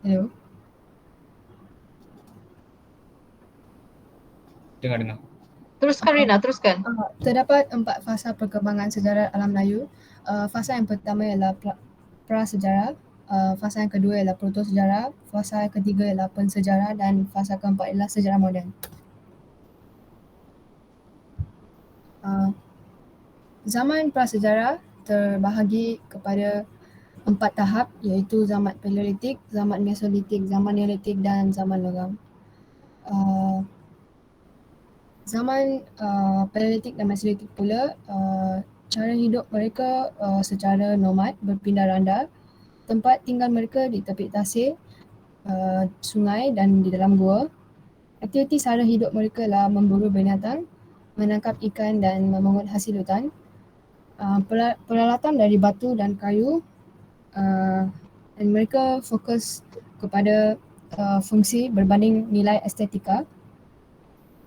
Hello. Dengar. Teruskan Rina, teruskan. Terdapat 4 fasa perkembangan sejarah alam Melayu. Fasa yang pertama ialah prasejarah, fasa yang kedua ialah protosejarah, fasa yang ketiga ialah pensejarah dan fasa keempat ialah sejarah moden. Zaman prasejarah terbahagi kepada 4 tahap iaitu zaman Paleolitik, zaman Mesolitik, zaman Neolitik dan zaman logam. Zaman Paleolitik dan Mesolitik pula, cara hidup mereka secara nomad, berpindah randa. Tempat tinggal mereka di tepi tasir, sungai dan di dalam gua. Aktiviti sara hidup mereka adalah memburu binatang, menangkap ikan dan memungut hasil hutan. Peralatan dari batu dan kayu, dan mereka fokus kepada fungsi berbanding nilai estetika.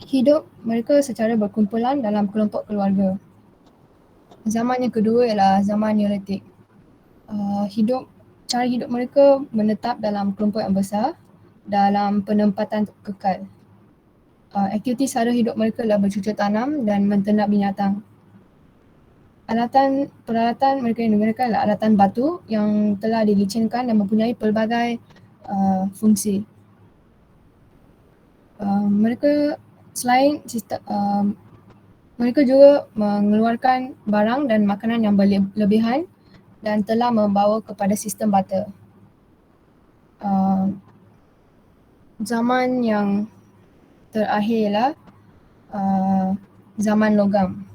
Hidup mereka secara berkumpulan dalam kelompok keluarga. Zaman yang kedua ialah zaman Neolitik. Cara hidup mereka menetap dalam kelompok yang besar dalam penempatan kekal. Aktiviti sara hidup mereka adalah bercucur tanam dan menternak binatang. Peralatan mereka yang digunakan adalah alatan batu yang telah dilicinkan dan mempunyai pelbagai fungsi. Mereka juga mengeluarkan barang dan makanan yang berlebihan dan telah membawa kepada sistem barter. Zaman yang terakhir ialah zaman logam.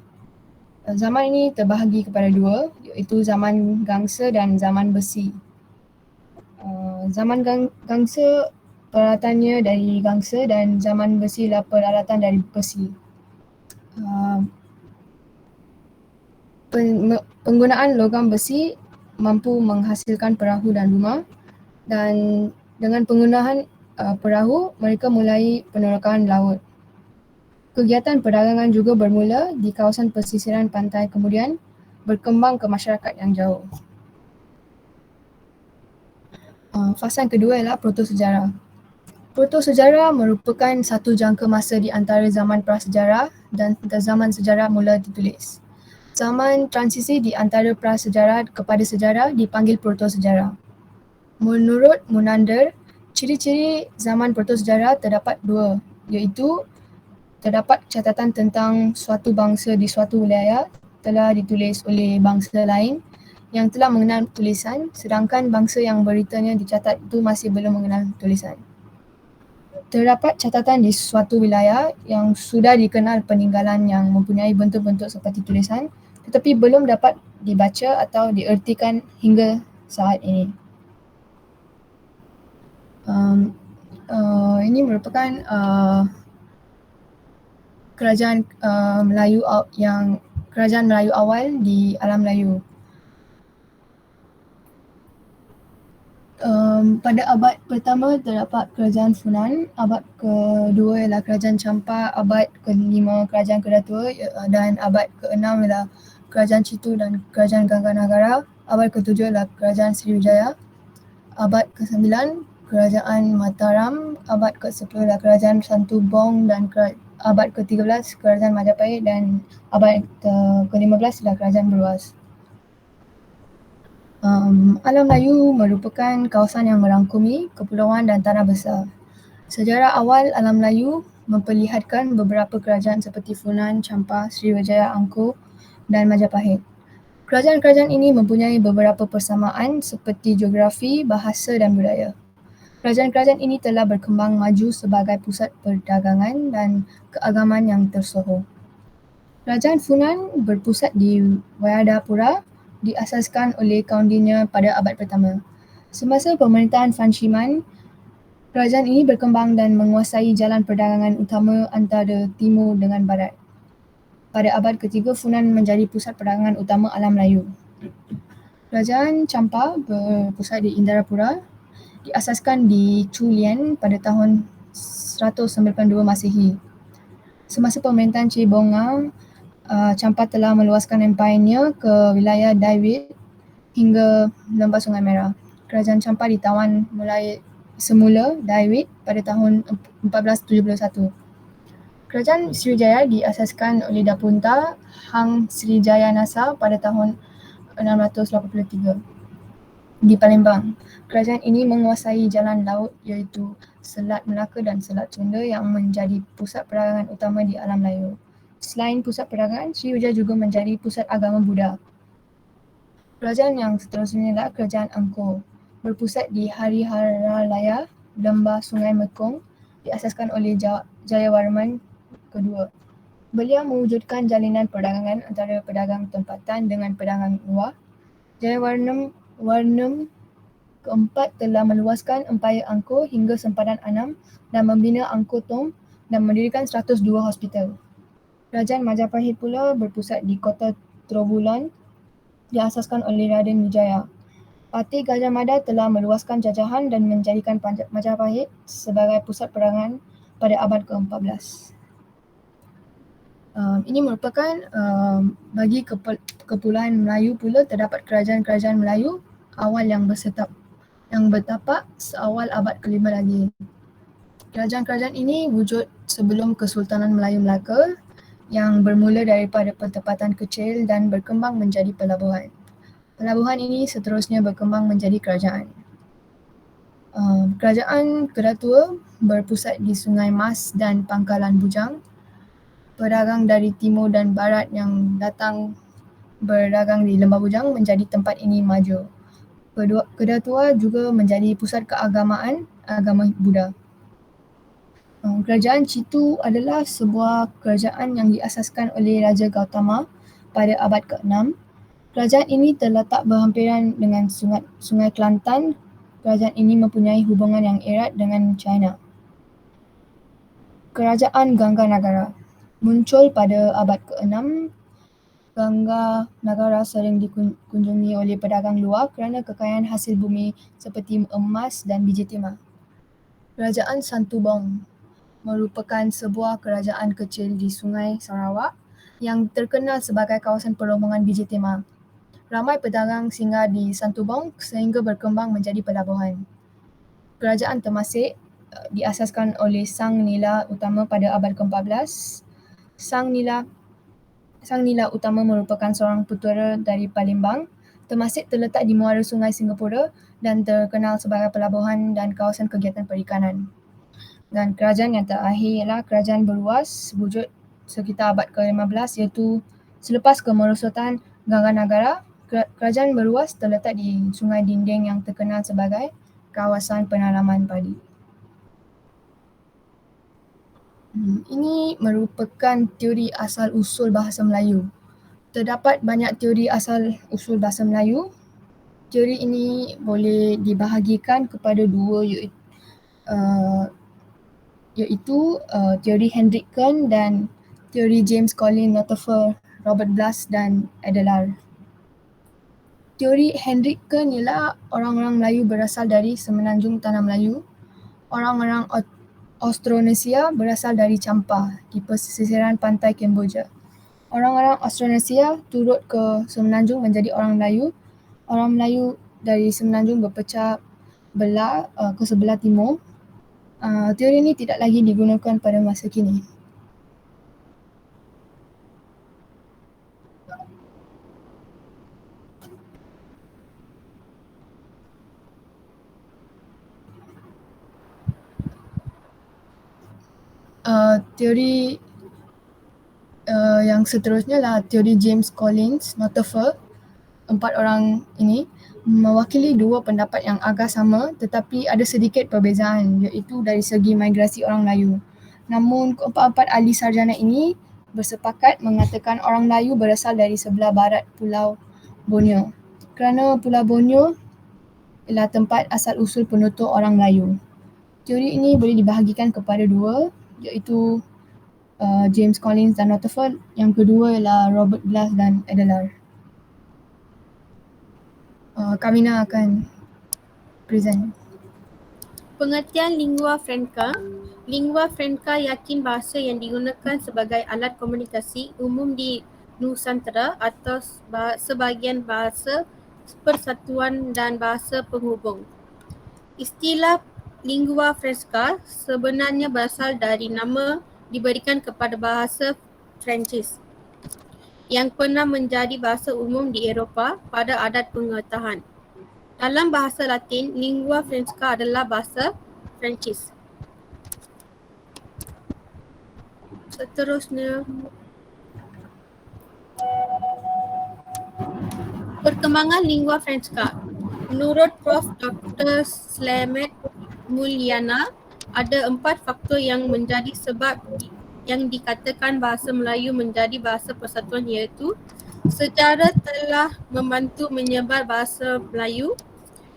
Zaman ini terbahagi kepada dua, iaitu zaman gangsa dan zaman besi. Zaman gangsa peralatannya dari gangsa dan zaman besi adalah peralatan dari besi. Penggunaan logam besi mampu menghasilkan perahu dan rumah, dan dengan penggunaan perahu mereka mulai penerokan laut. Kegiatan perdagangan juga bermula di kawasan pesisiran pantai, kemudian berkembang ke masyarakat yang jauh. Fasa yang kedua ialah protosejarah. Protosejarah merupakan satu jangka masa di antara zaman prasejarah dan zaman sejarah mula ditulis. Zaman transisi di antara prasejarah kepada sejarah dipanggil protosejarah. Menurut Munander, ciri-ciri zaman protosejarah terdapat dua, iaitu terdapat catatan tentang suatu bangsa di suatu wilayah telah ditulis oleh bangsa lain yang telah mengenal tulisan, sedangkan bangsa yang beritanya dicatat itu masih belum mengenal tulisan. Terdapat catatan di suatu wilayah yang sudah dikenal peninggalan yang mempunyai bentuk-bentuk seperti tulisan, tetapi belum dapat dibaca atau diertikan hingga saat ini. Ini merupakan kerajaan Melayu awal di alam Melayu. Pada abad pertama terdapat kerajaan Funan, abad kedua ialah kerajaan Champa, abad kelima kerajaan Kedatua dan abad keenam ialah kerajaan Chitu dan kerajaan Gangganagara, abad ketujuh ialah kerajaan Sriwijaya, abad ke-9 kerajaan Mataram, abad ke-10 ialah kerajaan Santubong dan abad ke-13 kerajaan Majapahit dan abad ke-15 ialah kerajaan Beruas. Alam Melayu merupakan kawasan yang merangkumi kepulauan dan tanah besar. Sejarah awal alam Melayu memperlihatkan beberapa kerajaan seperti Funan, Champa, Sriwijaya, Angkor dan Majapahit. Kerajaan-kerajaan ini mempunyai beberapa persamaan seperti geografi, bahasa dan budaya. Kerajaan-kerajaan ini telah berkembang maju sebagai pusat perdagangan dan keagamaan yang tersohor. Kerajaan Funan berpusat di Wayadapura, diasaskan oleh kaundinya pada abad pertama. Semasa pemerintahan Fan Shiman, kerajaan ini berkembang dan menguasai jalan perdagangan utama antara timur dengan barat. Pada abad ketiga, Funan menjadi pusat perdagangan utama alam Melayu. Kerajaan Champa berpusat di Indarapura, diasaskan di Chulian pada tahun 192 Masehi. Semasa pemerintahan Che Bonga, Champa telah meluaskan empayanya ke wilayah Daiwit hingga lembah Sungai Merah. Kerajaan Champa ditawan mulai semula Daiwit pada tahun 1471. Kerajaan Sriwijaya diasaskan oleh Dapunta Hang Srijayanasa pada tahun 683 di Palembang. Kerajaan ini menguasai jalan laut iaitu Selat Melaka dan Selat Sunda yang menjadi pusat perdagangan utama di alam Melayu. Selain pusat perdagangan, Sriwijaya juga menjadi pusat agama Buddha. Kerajaan yang seterusnya adalah Kerajaan Angkor, berpusat di Hariharalaya, Lembah Sungai Mekong, diasaskan oleh Jayawarman kedua. Beliau mewujudkan jalinan perdagangan antara pedagang tempatan dengan pedagang luar. Jayawarman keempat telah meluaskan empayar Angkor hingga sempadan Anam dan membina Angkor Thom dan mendirikan 102 hospital. Kerajaan Majapahit pula berpusat di kota Trowulan, diasaskan oleh Raden Wijaya. Patih Gajah Mada telah meluaskan jajahan dan menjadikan Majapahit sebagai pusat perdagangan pada abad ke-14. Ini merupakan bagi kepulauan Melayu pula terdapat kerajaan-kerajaan Melayu awal yang bertapak seawal abad ke-5 lagi. Kerajaan-kerajaan ini wujud sebelum Kesultanan Melayu Melaka yang bermula daripada pertempatan kecil dan berkembang menjadi pelabuhan. Pelabuhan ini seterusnya berkembang menjadi kerajaan. Kerajaan Kedatua berpusat di Sungai Mas dan Pangkalan Bujang. Pedagang dari timur dan barat yang datang berdagang di Lembah Bujang menjadi tempat ini maju. Kedatua juga menjadi pusat keagamaan agama Buddha. Kerajaan Chitu adalah sebuah kerajaan yang diasaskan oleh Raja Gautama pada abad ke-6. Kerajaan ini terletak berhampiran dengan Sungai Kelantan. Kerajaan ini mempunyai hubungan yang erat dengan China. Kerajaan Gangga Nagara muncul pada abad ke-6. Gangga Nagara sering dikunjungi oleh pedagang luar kerana kekayaan hasil bumi seperti emas dan biji timah. Kerajaan Santubong merupakan sebuah kerajaan kecil di Sungai Sarawak yang terkenal sebagai kawasan perombongan biji timah. Ramai pedagang singgah di Santubong sehingga berkembang menjadi pelabuhan. Kerajaan Temasek diasaskan oleh Sang Nila Utama pada abad ke-14. Sang Nila Utama merupakan seorang putera dari Palembang. Temasek terletak di muara Sungai Singapura dan terkenal sebagai pelabuhan dan kawasan kegiatan perikanan. Dan kerajaan yang terakhir ialah Kerajaan Beruas, wujud sekitar abad ke-15 iaitu selepas kemerosotan Gangga Nagara. Kerajaan Beruas terletak di Sungai Dinding yang terkenal sebagai kawasan penanaman padi. Ini merupakan teori asal usul bahasa Melayu. Terdapat banyak teori asal usul bahasa Melayu. Teori ini boleh dibahagikan kepada dua iaitu teori Hendrik Kern dan teori James Collins Notefer, Robert Blas dan Adelaar. Teori Hendrik Kern ialah orang-orang Melayu berasal dari semenanjung Tanah Melayu. Orang-orang Austronesia berasal dari Champa di pesisiran pantai Kemboja. Orang-orang Austronesia turut ke semenanjung menjadi orang Melayu. Orang Melayu dari semenanjung berpecah belah ke sebelah timur. Teori ini tidak lagi digunakan pada masa kini. Teori yang seterusnya lah teori James Collins Notefer. Empat orang ini mewakili dua pendapat yang agak sama tetapi ada sedikit perbezaan iaitu dari segi migrasi orang Melayu. Namun keempat-empat ahli sarjana ini bersepakat mengatakan orang Melayu berasal dari sebelah barat Pulau Borneo kerana Pulau Borneo ialah tempat asal usul penutur orang Melayu. Teori ini boleh dibahagikan kepada dua iaitu James Collins dan Notefer. Yang kedua ialah Robert Blas dan Adelaar. Kamina akan present. Pengertian lingua franca. Lingua franca yakin bahasa yang digunakan sebagai alat komunikasi umum di Nusantara atau sebahagian bahasa persatuan dan bahasa penghubung. Istilah lingua franca sebenarnya berasal dari nama diberikan kepada bahasa Perancis yang pernah menjadi bahasa umum di Eropah pada adat pengetahuan. Dalam bahasa Latin, lingua franca adalah bahasa Perancis. Seterusnya, perkembangan lingua franca. Menurut Prof. Dr. Slamet Mulyana, ada 4 faktor yang menjadi sebab yang dikatakan bahasa Melayu menjadi bahasa persatuan, iaitu sejarah telah membantu menyebar bahasa Melayu.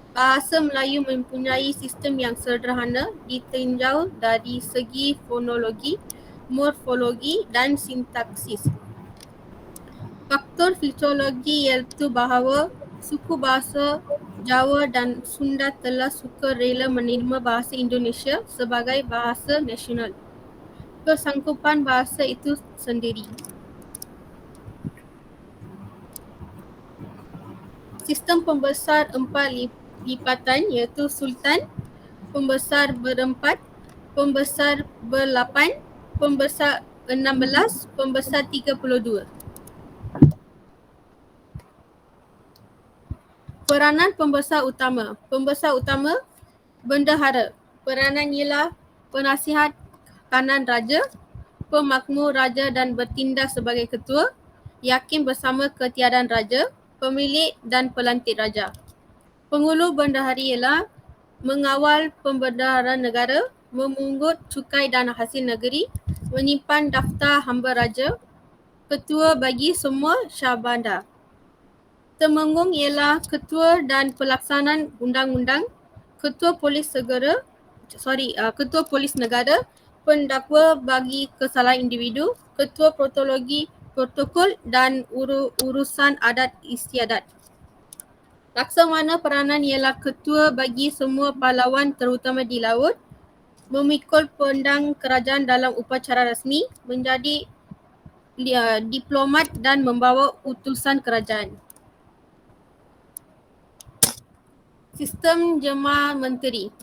Bahasa Melayu mempunyai sistem yang sederhana ditinjau dari segi fonologi, morfologi dan sintaksis. Faktor filologi iaitu bahawa suku bahasa Jawa dan Sunda telah suka rela menerima bahasa Indonesia sebagai bahasa nasional. Kesanggupan bahasa itu sendiri. Sistem pembesar 4 lipatan iaitu sultan, pembesar berempat, pembesar berlapan, pembesar 16, pembesar 32. Peranan pembesar utama. Pembesar utama, bendahara. Peranan ialah penasihat kanan raja, pemakmur raja dan bertindak sebagai ketua, yakin bersama ketiadaan raja, pemilik dan pelantik raja. Penghulu bendahari ialah mengawal pembendaharaan negara, memungut cukai dan hasil negeri, menyimpan daftar hamba raja, ketua bagi semua syahbandar. Temenggung ialah ketua dan pelaksanaan undang-undang, ketua polis negara, pendakwa bagi kesalahan individu, ketua protokol dan urusan adat istiadat. Laksamana peranan ialah ketua bagi semua pahlawan terutama di laut, memikul pedang kerajaan dalam upacara rasmi, menjadi diplomat dan membawa utusan kerajaan. Sistem jemaah menteri.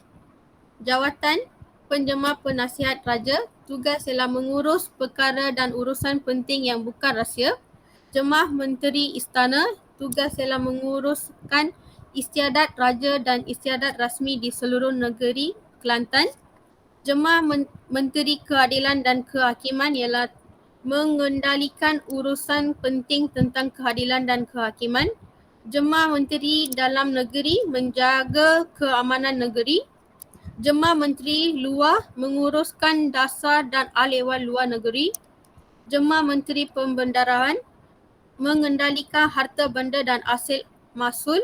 Jawatan penjemah penasihat raja, tugas ialah mengurus perkara dan urusan penting yang bukan rahsia. Jemaah menteri istana, tugas ialah menguruskan istiadat raja dan istiadat rasmi di seluruh negeri Kelantan. Jemaah menteri keadilan dan kehakiman ialah mengendalikan urusan penting tentang keadilan dan kehakiman. Jemaah menteri dalam negeri menjaga keamanan negeri. Jemaah menteri luar menguruskan dasar dan ahli-ehwal luar negeri. Jemaah menteri pembendaraan mengendalikan harta benda dan hasil masul.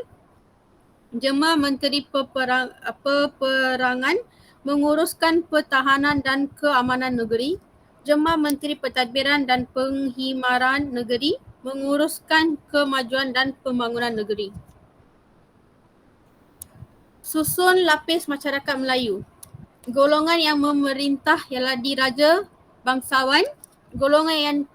Jemaah menteri peperangan menguruskan pertahanan dan keamanan negeri. Jemaah menteri pentadbiran dan penghimaran negeri menguruskan kemajuan dan pembangunan negeri. Susun lapis masyarakat Melayu. Golongan yang memerintah ialah diraja, bangsawan. Golongan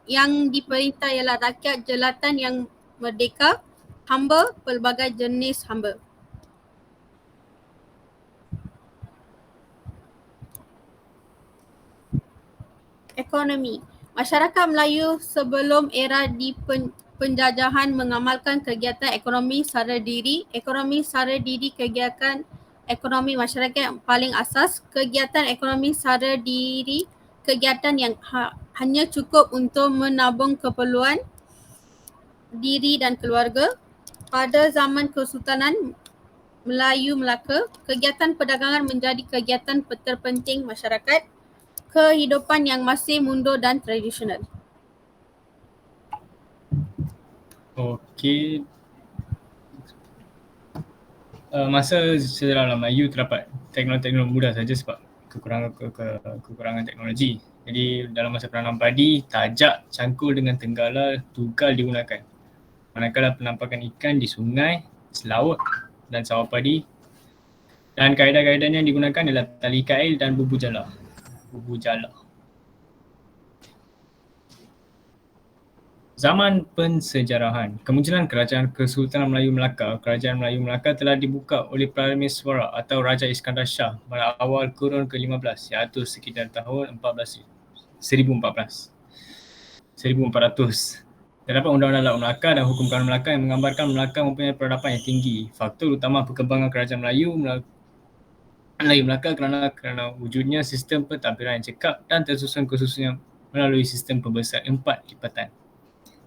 yang diperintah ialah rakyat jelatan yang merdeka, hamba, pelbagai jenis hamba. Ekonomi. Masyarakat Melayu sebelum era penjajahan mengamalkan kegiatan ekonomi secara diri. Ekonomi secara diri kegiatan ekonomi masyarakat yang paling asas. Kegiatan ekonomi secara diri kegiatan yang hanya cukup untuk menabung keperluan diri dan keluarga. Pada zaman Kesultanan Melayu Melaka, kegiatan perdagangan menjadi kegiatan terpenting masyarakat. Kehidupan yang masih mundur dan tradisional. Okey. Masa sejarah Melayu terdapat teknologi mudah saja sebab kekurangan teknologi. Jadi dalam masa penanam padi, tajak, cangkul dengan tenggala, tugal digunakan. Manakala penampakan ikan di sungai, selaut dan sawah padi. Dan kaedah-kaedah yang digunakan adalah tali kail dan bubu jala. Zaman pensejarahan, kemunculan Kerajaan Kesultanan Melayu Melaka, Kerajaan Melayu Melaka telah dibuka oleh Paramiswara atau Raja Iskandar Shah pada awal kurun ke-15 iaitu sekitar tahun 1400. Terdapat Undang-Undang Laut Melaka dan Hukum Kanun Melaka yang menggambarkan Melaka mempunyai peradaban yang tinggi. Faktor utama perkembangan Kerajaan Melayu Melaka kerana wujudnya sistem pentadbiran yang cekap dan tersusun khususnya melalui sistem pembesar 4 lipatan.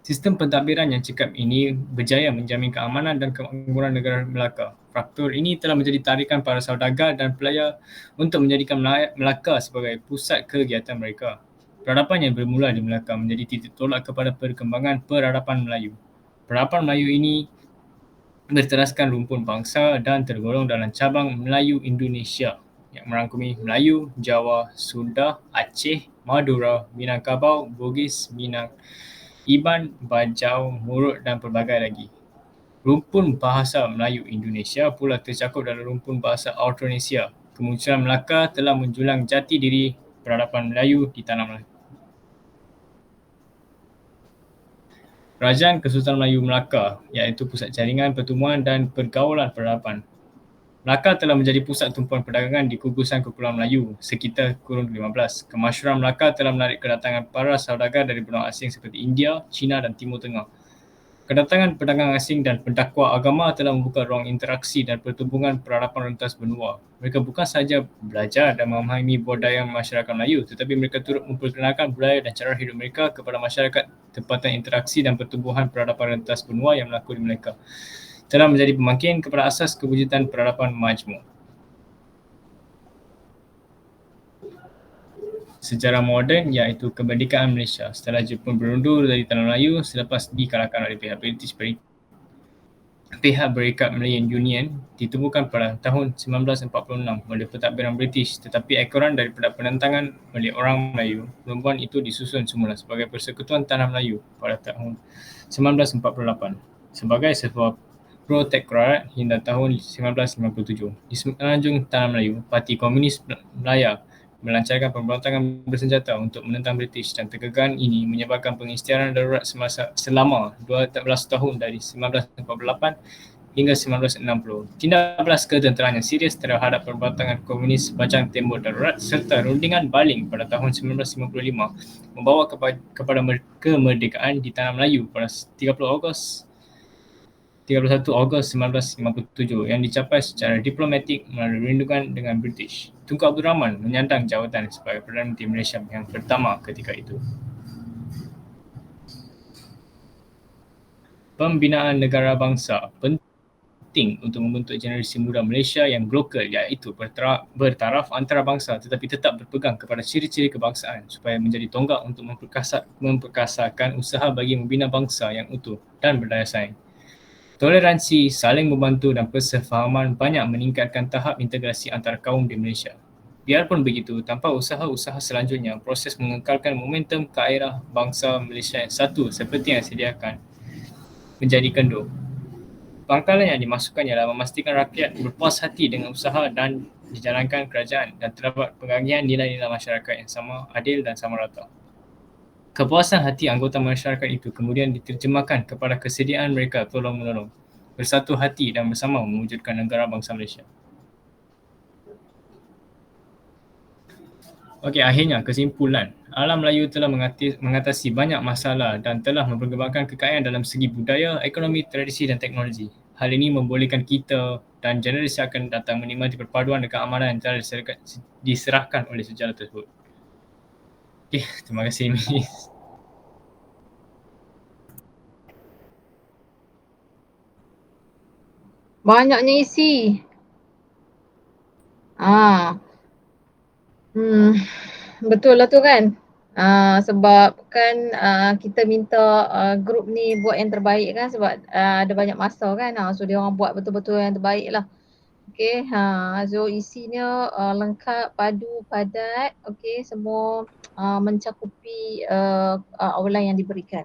Sistem pentadbiran yang cekap ini berjaya menjamin keamanan dan kemakmuran negara Melaka. Faktor ini telah menjadi tarikan para saudagar dan pelayar untuk menjadikan Melaka sebagai pusat kegiatan mereka. Peradaban yang bermula di Melaka menjadi titik tolak kepada perkembangan peradaban Melayu. Peradaban Melayu ini berteraskan rumpun bangsa dan tergolong dalam cabang Melayu Indonesia yang merangkumi Melayu, Jawa, Sunda, Aceh, Madura, Minangkabau, Bugis, Minang, Iban, Bajau, Murut dan pelbagai lagi. Rumpun bahasa Melayu Indonesia pula tercakup dalam rumpun bahasa Austronesia. Kemunculan Melaka telah menjulang jati diri peradaban Melayu di tanah Melaka. Kerajaan Kesultanan Melayu Melaka iaitu pusat jaringan pertumbuhan dan pergaulan peradaban. Melaka telah menjadi pusat tumpuan perdagangan di gugusan Kepulauan Melayu sekitar kurun ke-15. Kemasyhuran Melaka telah menarik kedatangan para saudagar dari benua asing seperti India, China dan Timur Tengah. Kedatangan pedagang asing dan pendakwa agama telah membuka ruang interaksi dan pertumbuhan peradaban rentas benua. Mereka bukan sahaja belajar dan memahami budaya masyarakat Melayu, tetapi mereka turut memperkenalkan budaya dan cara hidup mereka kepada masyarakat tempatan interaksi dan pertumbuhan peradaban rentas benua yang berlaku di mereka. Telah menjadi pemangkin kepada asas kewujudan peradaban majmuk. Sejarah moden iaitu kemerdekaan Malaysia setelah Jepun berundur dari Tanah Melayu selepas dikalahkan oleh pihak British. Pihak Berikat Malayan Union ditemukan pada tahun 1946 oleh pentadbiran British, tetapi ekoran daripada penentangan oleh orang Melayu, perlembagaan itu disusun semula sebagai Persekutuan Tanah Melayu pada tahun 1948 sebagai sebuah protektorat hingga tahun 1957. Di semenanjung Tanah Melayu, Parti Komunis Melaya melancarkan pemberontakan bersenjata untuk menentang British dan ketegangan ini menyebabkan pengisytiharan darurat selama 12 tahun dari 1948 hingga 1960. Tindak balas ketenteraan yang serius terhadap pemberontakan komunis Bajang Tembok Darurat serta rundingan baling pada tahun 1955 membawa kepada kemerdekaan di Tanah Melayu pada 31 Ogos 1957 yang dicapai secara diplomatik melalui rundingan dengan British. Tunku Abdul Rahman menyandang jawatan sebagai Perdana Menteri Malaysia yang pertama ketika itu. Pembinaan negara bangsa penting untuk membentuk generasi muda Malaysia yang global iaitu bertaraf antarabangsa tetapi tetap berpegang kepada ciri-ciri kebangsaan supaya menjadi tonggak untuk memperkasakan usaha bagi membina bangsa yang utuh dan berdaya saing. Toleransi, saling membantu dan persefahaman banyak meningkatkan tahap integrasi antara kaum di Malaysia. Biarpun begitu, tanpa usaha-usaha selanjutnya, proses mengekalkan momentum keairah bangsa Malaysia yang satu seperti yang disediakan menjadi kendur. Pangkalan yang dimasukkan ialah memastikan rakyat berpuas hati dengan usaha dan dijalankan kerajaan dan terdapat penggagihan nilai-nilai masyarakat yang sama, adil dan sama rata. Kepuasan hati anggota masyarakat itu kemudian diterjemahkan kepada kesediaan mereka tolong-menolong, bersatu hati dan bersama mewujudkan negara bangsa Malaysia. Okey, akhirnya kesimpulan. Alam Melayu telah mengatasi banyak masalah dan telah memperkembangkan kekayaan dalam segi budaya, ekonomi, tradisi dan teknologi. Hal ini membolehkan kita dan generasi akan datang menikmati perpaduan dan keamanan yang telah diserahkan oleh sejarah tersebut. Okey, terima kasih Miss. Banyaknya isi. Betul lah tu kan. Sebab kan kita minta grup ni buat yang terbaik kan sebab ada banyak masa kan. So dia orang buat betul-betul yang terbaik lah. Okay, so isinya lengkap, padu, padat, okay, semua mencakupi awalan yang diberikan.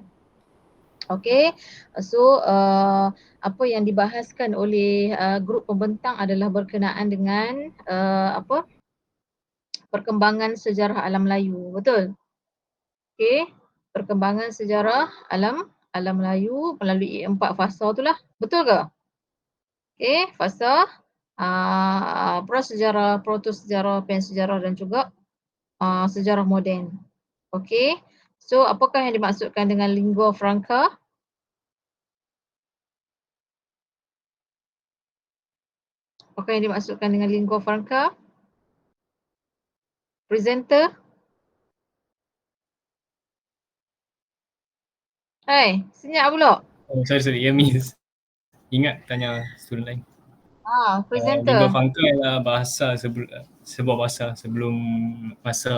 Okay, so apa yang dibahaskan oleh grup pembentang adalah berkenaan dengan perkembangan sejarah alam Melayu, betul? Okay, perkembangan sejarah alam alam Melayu melalui 4 fasa tu lah. Betul ke? Okey, fasa prasejarah, protosejarah, pensejarah dan juga sejarah moden. Okey. So apakah yang dimaksudkan dengan lingua franca? Apakah yang dimaksudkan dengan lingua franca? Presenter? Hai, senyap pula. Oh, sorry. Ya, Miss. Ingat tanya student lain. Presenter. Lingua franca ialah sebuah bahasa sebelum masa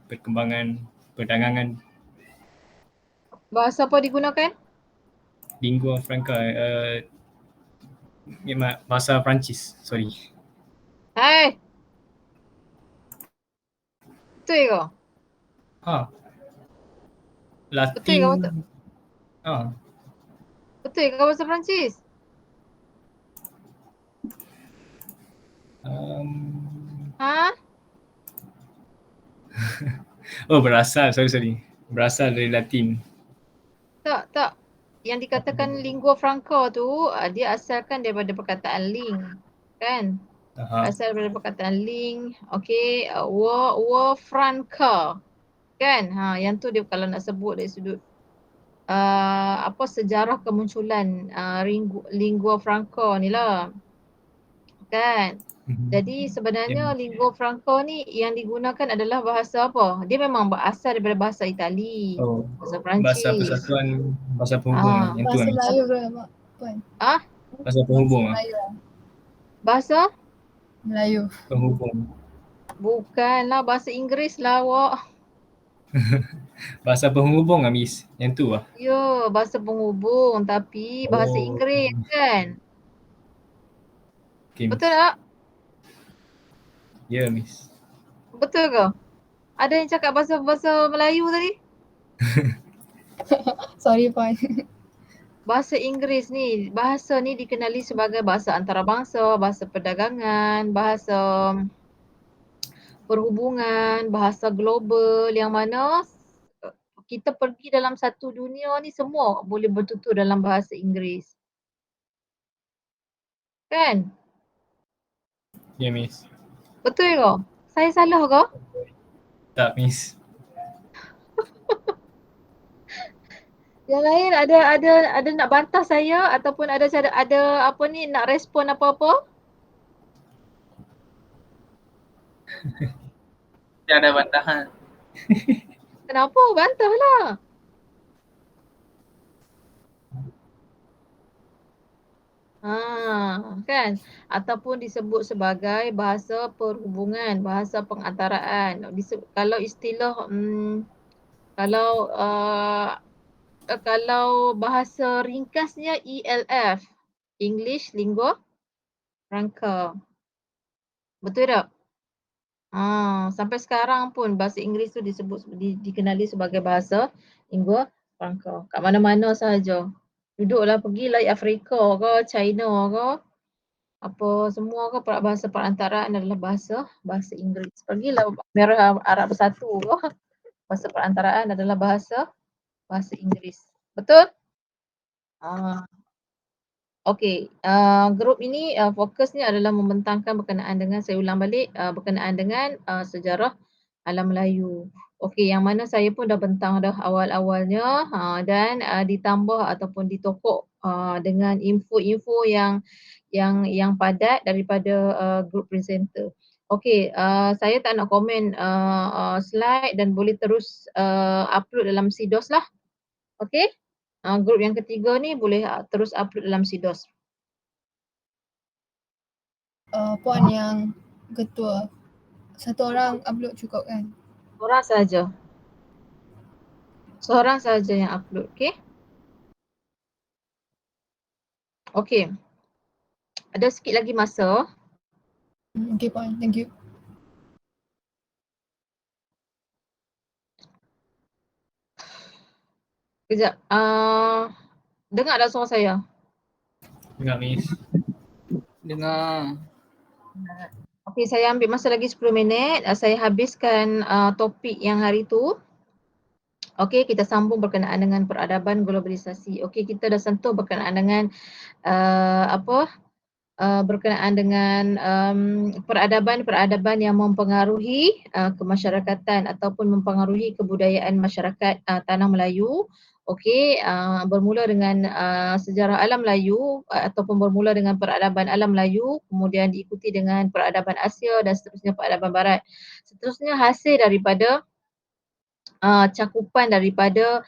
perkembangan perdagangan. Bahasa apa digunakan? Lingua franca bahasa Perancis. Sorry. Hai. Betul ke? Latin. Betul ke betul? Betul ke bahasa Perancis? Ha? Oh, sorry. Berasal dari Latin. Tak. Yang dikatakan lingua franca tu dia asalkan daripada perkataan ling, kan? Asal daripada perkataan ling. Okey, war franca. Kan? Yang tu dia kalau nak sebut dari sudut sejarah kemunculan lingua franca ni lah. Kan? Jadi sebenarnya lingua franca ni yang digunakan adalah bahasa apa? Dia memang berasal daripada bahasa Itali, bahasa Perancis. Bahasa persatuan, bahasa penghubung yang tu. Bahasa Melayu ke Mak Puan? Bahasa penghubung Bahasa Melayu. penghubung. Bukanlah, bahasa Inggeris lah awak. Bahasa penghubung Miss, yang tu lah. Ya, bahasa penghubung tapi bahasa Inggeris kan? Okay, betul tak? Ya, Miss. Betul ke? Ada yang cakap bahasa Melayu tadi? Sorry Puan. Bahasa Inggeris ni, bahasa ni dikenali sebagai bahasa antarabangsa, bahasa perdagangan, bahasa perhubungan, bahasa global yang mana kita pergi dalam satu dunia ni semua boleh bertutur dalam bahasa Inggeris. Kan? Ya, Miss. Betul ke? Saya salah ke? Tak, Miss. Yang lain ada nak bantah saya ataupun ada apa ni nak respon apa-apa? Tiada bantahan. Kenapa? Bantahlah. Kan? Ataupun disebut sebagai bahasa perhubungan, bahasa pengantaraan. Kalau istilah kalau bahasa ringkasnya ELF, English Lingua Franca. Betul tak? Sampai sekarang pun bahasa Inggeris tu dikenali sebagai bahasa Lingua Franca. Kat mana-mana sahaja. Duduklah pergilah Afrika ke, China ke, apa semua ke bahasa perantaraan adalah bahasa Inggeris. Pergilah Merah Arab Bersatu ke, bahasa perantaraan adalah bahasa Inggeris. Betul? Okey, grup ini fokusnya adalah membentangkan berkenaan dengan, saya ulang balik, berkenaan dengan sejarah alam Melayu. Okey, yang mana saya pun dah bentang dah awal-awalnya dan ditambah ataupun ditokok dengan info-info yang padat daripada grup presenter. Okey, saya tak nak komen slide dan boleh terus upload dalam CDOS lah. Okey? Grup yang ketiga ni boleh terus upload dalam CDOS. Puan yang ketua, satu orang upload cukup kan? Seorang saja yang upload, okey? Okey. Ada sikit lagi masa. Okay Puan, thank you. Kejap. Dengar tak suara saya? Dengar, Miss. Dengar. Okey, saya ambil masa lagi 10 minit. Saya habiskan topik yang hari tu. Okey, kita sambung berkenaan dengan peradaban globalisasi. Okey, kita dah sentuh berkenaan dengan berkenaan dengan peradaban-peradaban yang mempengaruhi kemasyarakatan ataupun mempengaruhi kebudayaan masyarakat tanah Melayu. Okey, bermula dengan sejarah alam Melayu ataupun bermula dengan peradaban alam Melayu, kemudian diikuti dengan peradaban Asia dan seterusnya peradaban Barat. Seterusnya hasil daripada cakupan daripada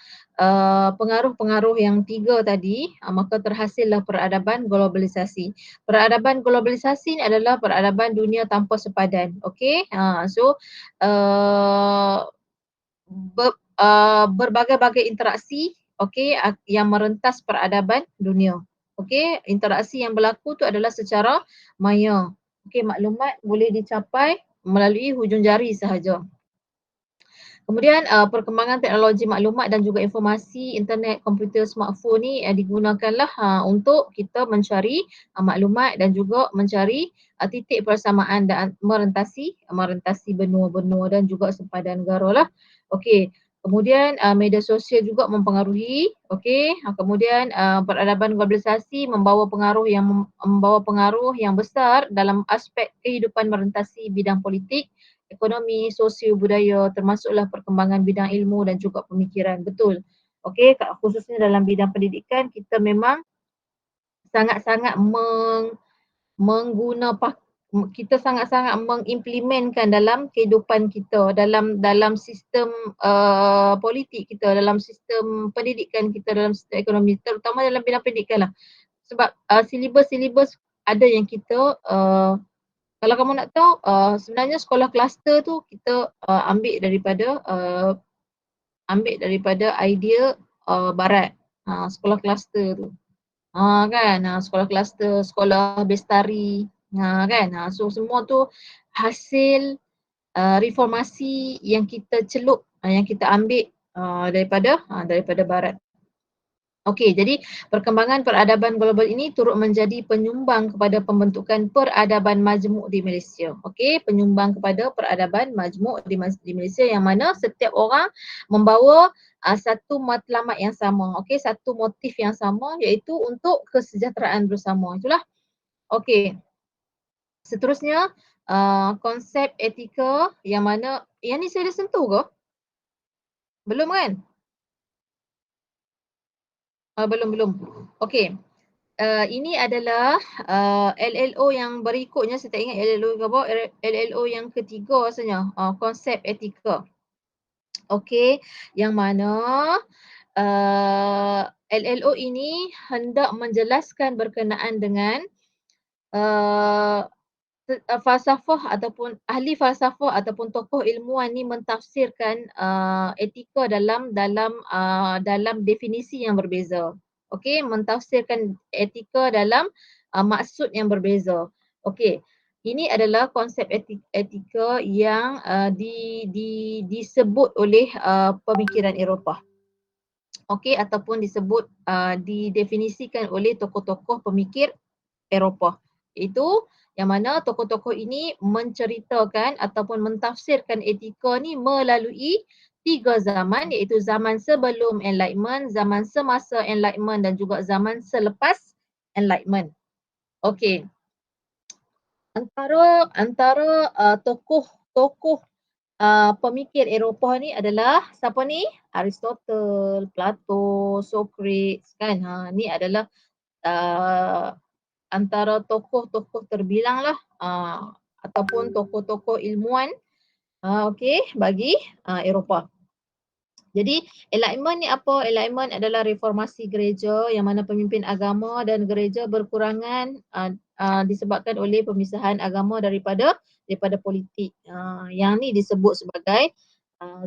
pengaruh-pengaruh yang 3 tadi, maka terhasillah peradaban globalisasi. Peradaban globalisasi ni adalah peradaban dunia tanpa sepadan. Okey, so berbagai-bagai interaksi, okey, yang merentas peradaban dunia. Okey, interaksi yang berlaku tu adalah secara maya. Okey, maklumat boleh dicapai melalui hujung jari sahaja. Kemudian perkembangan teknologi maklumat dan juga informasi, internet, komputer, smartphone ni digunakanlah untuk kita mencari maklumat dan juga mencari titik persamaan dan merentasi benua-benua dan juga sempadan negara lah. Okey. Kemudian media sosial juga mempengaruhi. Okey. Kemudian peradaban globalisasi membawa pengaruh yang besar dalam aspek kehidupan merentasi bidang politik, ekonomi, sosio, budaya, termasuklah perkembangan bidang ilmu dan juga pemikiran. Betul. Okey, khususnya dalam bidang pendidikan kita memang sangat-sangat kita sangat-sangat mengimplementkan dalam kehidupan kita, dalam sistem politik kita, dalam sistem pendidikan kita, dalam sistem ekonomi, terutama dalam bidang pendidikan lah. Sebab silibus-silibus ada yang kita kalau kamu nak tahu sebenarnya sekolah kluster tu kita ambil daripada idea barat, sekolah kluster tu. Kan, sekolah kluster, sekolah bestari, kan. So semua tu hasil reformasi yang kita celup, yang kita ambil daripada barat. Okey, jadi perkembangan peradaban global ini turut menjadi penyumbang kepada pembentukan peradaban majmuk di Malaysia. Okey, penyumbang kepada peradaban majmuk di Malaysia yang mana setiap orang membawa satu matlamat yang sama. Okey, satu motif yang sama iaitu untuk kesejahteraan bersama. Itulah. Okey. Seterusnya konsep etika yang mana yang ni saya dah sentuh ke? Belum kan? Belum. Okey. Ini adalah LLO yang berikutnya, saya tak ingat LLO ke apa, LLO yang ketiga rasanya, konsep etika. Okey, yang mana LLO ini hendak menjelaskan berkenaan dengan falsafah ataupun ahli falsafah ataupun tokoh ilmuwan ni mentafsirkan etika dalam definisi yang berbeza. Okey, mentafsirkan etika dalam maksud yang berbeza. Okey, ini adalah konsep etika yang disebut oleh pemikiran Eropah. Okey, ataupun didefinisikan oleh tokoh-tokoh pemikir Eropah. Itu yang mana tokoh-tokoh ini menceritakan ataupun mentafsirkan etika ni melalui 3 zaman, iaitu zaman sebelum Enlightenment, zaman semasa Enlightenment dan juga zaman selepas Enlightenment. Okey. Antara tokoh pemikir Eropah ni adalah siapa ni? Aristotle, Plato, Socrates kan. Ni adalah antara tokoh-tokoh terbilang lah ataupun tokoh-tokoh ilmuwan bagi Eropah. Jadi Enlightenment ni apa? Enlightenment adalah reformasi gereja yang mana pemimpin agama dan gereja berkurangan disebabkan oleh pemisahan agama daripada politik. Yang ni disebut sebagai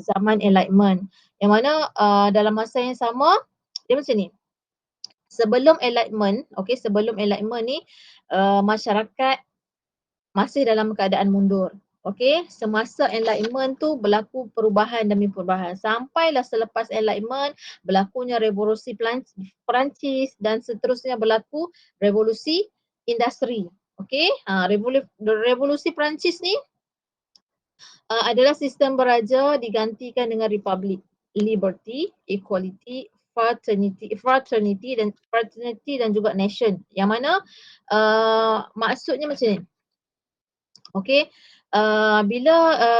zaman Enlightenment. Yang mana dalam masa yang sama dia macam ni. Sebelum Enlightenment ni masyarakat masih dalam keadaan mundur. Okey, semasa Enlightenment tu berlaku perubahan demi perubahan. Sampailah selepas Enlightenment berlakunya revolusi Perancis dan seterusnya berlaku revolusi industri. Okey, revolusi Perancis ni adalah sistem beraja digantikan dengan republik. liberty, equality, fraternity dan juga nation. Yang mana maksudnya macam ni. Okey. Bila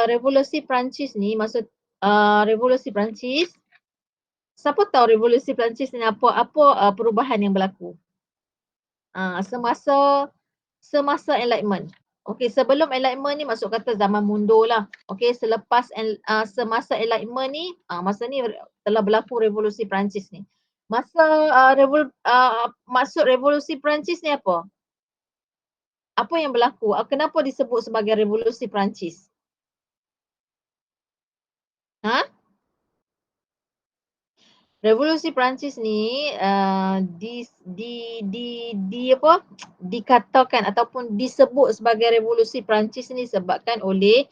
revolusi Perancis ni, maksud revolusi Perancis, siapa tahu revolusi Perancis ni apa perubahan yang berlaku? Semasa Enlightenment. Okey, sebelum Enlightenment ni masuk kata zaman mundur lah. Okey, selepas semasa Enlightenment ni, masa ni telah berlaku revolusi Perancis ni. Maksud revolusi Perancis ni apa? Apa yang berlaku? Kenapa disebut sebagai revolusi Perancis? Revolusi Perancis ni dikatakan ataupun disebut sebagai revolusi Perancis ni disebabkan oleh